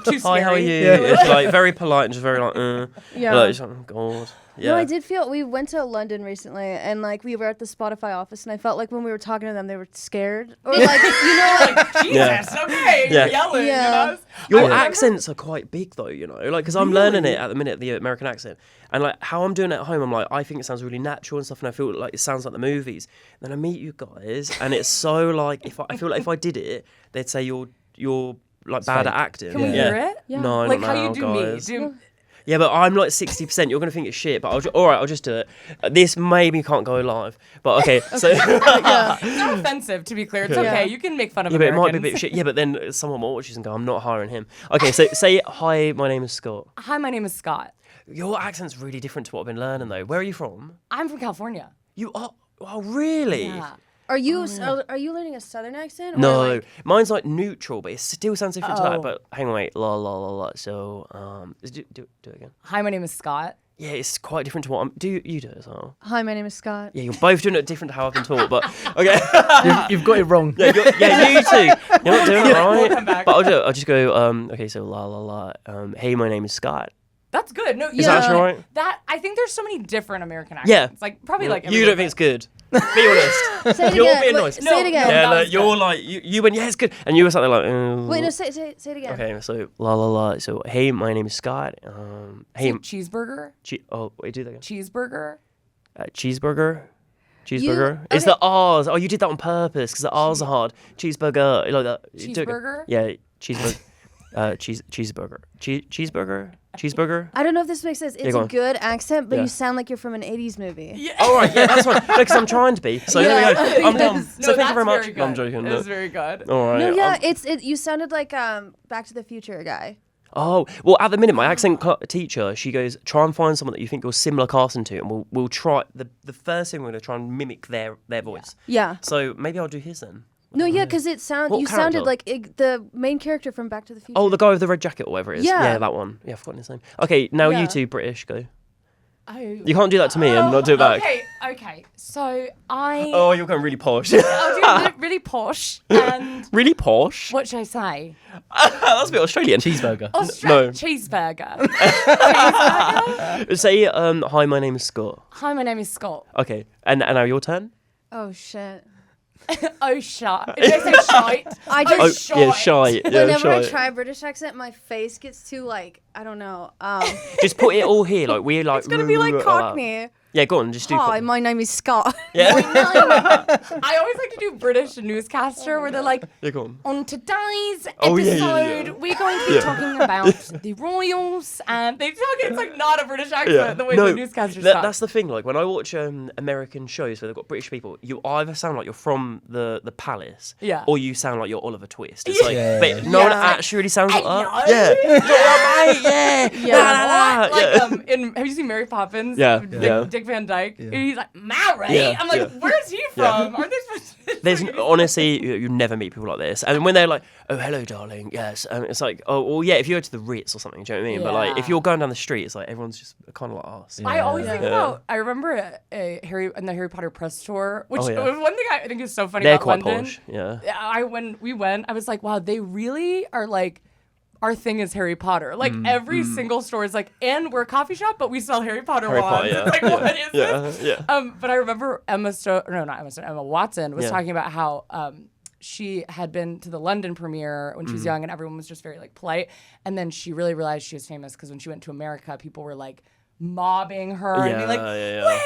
Too hi, how are you? scary. It's like very polite and just very like, Yeah. Like, just, oh God. Yeah. No, I did feel we went to London recently, and like we were at the Spotify office, and I felt like when we were talking to them, they were scared, or like you know, like Jesus, Yeah. okay, Yeah. you're yelling. Yeah. You know? Your I remember- accents are quite big though, you know, like because I'm learning it at the minute, the American accent, and like how I'm doing it at home, I'm like I think it sounds really natural and stuff, and I feel like it sounds like the movies. Then I meet you guys, and it's so like I feel like if I did it, they'd say you're like bad fake. at acting. Can we yeah. hear it? Yeah. No, Like not how now, you do guys. me. Yeah, but I'm like 60%. You're gonna think it's shit, but I'll just do it. This maybe can't go live, but okay. So yeah, It's not offensive, to be clear. It's Yeah. okay. You can make fun of yeah, but it Americans. might be a bit shit. Yeah, but then someone more watches and go, I'm not hiring him. Okay, so say hi. My name is Scott. Hi, my name is Scott. Your accent's really different to what I've been learning though. Where are you from? I'm from California. You are. Oh, really? Yeah. are you learning a Southern accent? Or No, like, mine's like neutral, but it still sounds different to Oh. that. But hang on, wait, la la la la. So, do it again. Hi, my name is Scott. Yeah, it's quite different to what I'm. Do you do it as well? hi, my name is Scott. Yeah, you're both doing it different to how I've been taught. But okay. you've got it wrong. Yeah, you too. You're not doing it right. come back. But I'll just go. Okay, so la la la. Hey, my name is Scott. That's good. No, Is that actually right? That I think there's so many different American Yeah. accents. Like probably like You don't think it's good? Be honest. Say it You're again. being Wait, nice. Say it again. Yeah, that like, was you're like you went, yeah, it's good, and you were something like. Wait, no, say it again. Okay, so la la la. So hey, my name is Scott. Hey, cheeseburger. wait, do that again. Cheeseburger. Cheeseburger. It's okay. the R's. Oh, you did that on purpose because the R's are hard. Cheeseburger, like that. You do it again. Cheeseburger? Yeah, cheeseburger. Cheeseburger. I don't know if this makes sense. It's go a on. good accent, but Yeah. you sound like you're from an 80s movie. Yeah. All right, yeah, that's fine. Because I'm trying to be. So there we go. I'm done. No, So thank you very much. very No, I'm good. joking. It was very good. All right. No, yeah, you sounded like Back to the Future guy. Oh, well, at the minute, my accent teacher, she goes, try and find someone that you think you're similar casting to, and we'll try, the first thing we're going to try and mimic their voice. Yeah. So maybe I'll do his then. No, yeah, because you What sounded character? like the main character from Back to the Future. Oh, the guy with the red jacket or whatever it is. Yeah. that one. Yeah, I've forgotten his name. Okay, now Yeah. you two British, go. Oh. You can't do that to me and not do it back. Okay. So I. Oh, you're going really posh. I'll do really posh. And Really posh? what should I say? That's a bit Australian. Cheeseburger. No. Cheeseburger. Say, hi, my name is Scott. Hi, my name is Scott. Okay, and now your turn? Oh shit. Oh, shite. Did I say shite? I Oh, just yeah, shy. Yeah, whenever I shy. try a British accent, my face gets too like I don't know. Just put it all here, like we're like. It's gonna be like Cockney. Yeah, go on, just do. Hi, my name is Scott. Yeah. I always like to do British newscaster where they're like, Yeah, go on. on today's Oh, episode, yeah. we're going to be talking about the royals, and they talk. It's like not a British accent the way the newscasters talk. That's the thing. Like when I watch American shows where they've got British people, you either sound like you're from the palace, Yeah. or you sound like you're Oliver Twist. It's like, Yeah. but no one Yeah. actually really sounds like that. Hello. Yeah, mate, yeah, What? yeah. Like have you seen Mary Poppins? Yeah, Dick, yeah. Dick Van Dyke. And he's like Mary. Yeah, I'm like, yeah. where's he Yeah. from? Are they supposed to? There's honestly, you never meet people like this. And when they're like, "Oh, hello, darling," yes, it's like, "Oh, well, yeah." If you go to the Ritz or something, do you know what I mean? But like, if Yeah. you're going down the street, it's like everyone's just kind of like us. I always think Yeah. about. I remember in the Harry Potter press tour, which Oh, yeah. was one thing I think is so funny They're about quite London. posh. Yeah. When we went, I was like, wow, they really are like. Our thing is Harry Potter. Like every single store is like, and we're a coffee shop, but we sell Harry Potter Harry wands. Potter, yeah. It's like, Yeah. what is this? Yeah. But I remember Emma Watson was Yeah. talking about how she had been to the London premiere when she was young, and everyone was just very like polite. And then she really realized she was famous because when she went to America, people were like mobbing her and being like, Yeah. "We love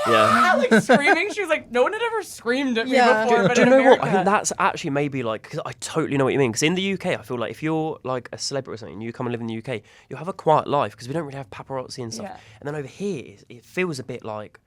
you!" Yeah. like screaming. She was like, "No one had ever screamed at me Yeah. before." But Do you in know America, what? I think that's actually maybe like, because I totally know what you mean. Because in the UK, I feel like if you're like a celebrity or something, and you come and live in the UK, you'll have a quiet life because we don't really have paparazzi and stuff. Yeah. And then over here, it feels a bit like,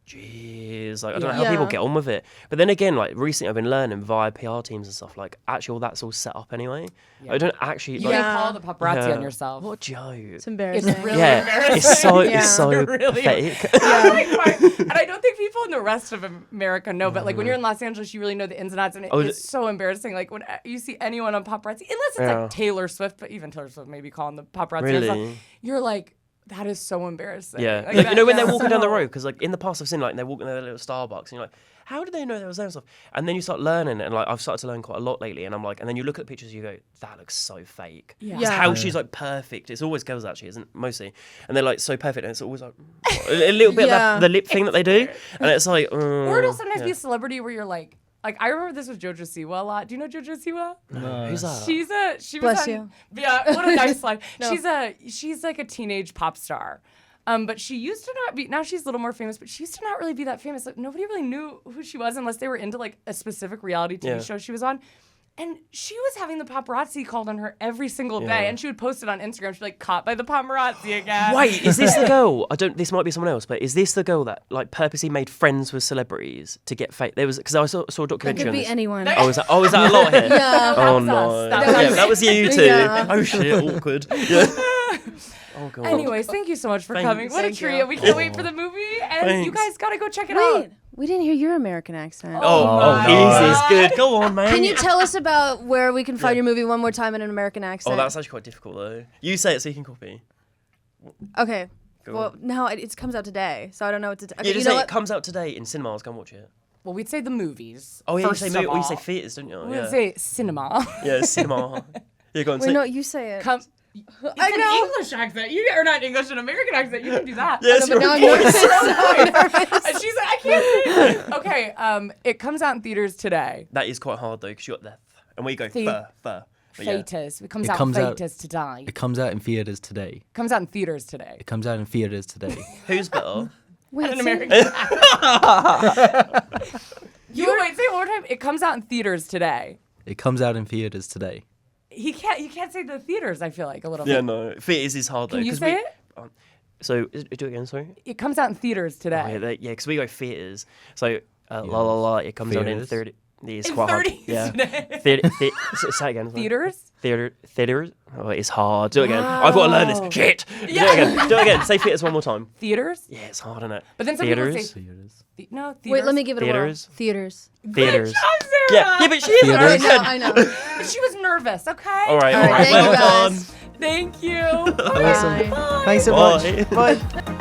jeez, like I don't know how people Yeah. get on with it. But then again, like recently, I've been learning via PR teams and stuff. Like actually, all that's all set up anyway. I don't actually. you Like, can call the paparazzi yeah. on yourself. What a joke. It's embarrassing. It's really Yeah, embarrassing. it's so Yeah. it's so Really- pathetic. And I don't think people in the rest of America know, but like when you're in Los Angeles, you really know the ins and outs, and Oh, it's so embarrassing. Like when you see anyone on paparazzi, unless it's Yeah. like Taylor Swift, but even Taylor Swift maybe calling the paparazzi Really? and stuff, you're like, that is so embarrassing. Yeah, Like, like, you know when they're yeah. walking down the road, because like in the past I've seen like they're walking to their little Starbucks, and you're like, how did they know there was there and stuff? And then you start learning, and like I've started to learn quite a lot lately, and I'm like, and then you look at the pictures, you go, that looks so fake. Yeah. It's how she's like perfect. It's always girls actually, isn't it? Mostly, and they're like so perfect, and it's always like a little bit Yeah. of the lip thing that they do, and it's like, Or it'll sometimes yeah. be a celebrity where you're like I remember this with Jojo Siwa a lot. Do you know Jojo Siwa? No. Who's that? She was Bless on, you. Yeah, what a nice life. No. She's like a teenage pop star. But she used to not be, now she's a little more famous, but she used to not really be that famous. Like nobody really knew who she was unless they were into like a specific reality TV Yeah. show she was on. And she was having the paparazzi called on her every single day, Yeah. and she would post it on Instagram. She'd be like, caught by the paparazzi again. Wait, is this the girl? This might be someone else, but is this the girl that like purposely made friends with celebrities to get fake? There was because I saw a It documentary. could on be this. anyone. Is that a lot here? Yeah. That Oh was no! us. That Yeah, was that was you too. Yeah. Oh shit! Awkward. Yeah. Oh god. Anyways, thank you so much for Thanks. coming. What a Thank treat. you. We can't wait for the movie, and you Thanks. guys gotta go check it out. Wait, we didn't hear your American accent. my Jesus, God. good. Go on, man. Can you tell us about where we can find your movie one more time in an American accent? Oh, that's actually quite difficult though. You say it so you can copy. Okay. Go Well, on. no, it comes out today, so I don't know what to do. Okay, Yeah, just you know say what? it comes out today in cinemas. Go and watch it. Well, we'd say the movies. Oh yeah, first you say movie. of Or you say all. theaters, don't you? We'd Yeah. say cinema. Yeah, cinema. Yeah, go on. Wait, Say. no, you say it. It's an English accent. Or not English, an American accent. You can do that. Yes, But now I'm nervous. And she's like, I can't say it. Okay, it comes out in theaters today. That is quite hard though, because you got the and we go fur. But yeah. Fetus. It comes It out comes out- fetus today. It comes out in theaters today. Comes out in theaters today. It comes out in theaters today. Who's better? Wait, An say- American. You wait, say it one more time. It comes out in theaters today. It comes out in theaters today. You can't say the theaters, I feel like, a little Yeah, bit. no. Theatres is hard though. Can you 'cause say we, it? So do it again. Sorry. It comes out in theaters today. Oh, yeah, because we go theatres. So la la la. It comes out in Theatres? 30. Yeah, it's In quite hard. 30s Yeah. today. Say it again. sorry. Theaters? Theaters. Oh, it's hard. Do it again. I've got to learn this. Shit. Yeah. Do it again. Do it again. Say theatres one more time. Theaters? Yeah, it's hard, isn't it? But then some people Theatres. say Theaters. no, theaters. Wait, let me give it a whirl. Theaters. Theaters. Theatres. Good job, Sarah. Yeah, but she is Theatres. I American. know, I know. She was nervous, okay? All right. All right, thank you well done. guys. Thank you. Bye. Thanks so Bye. much. Bye.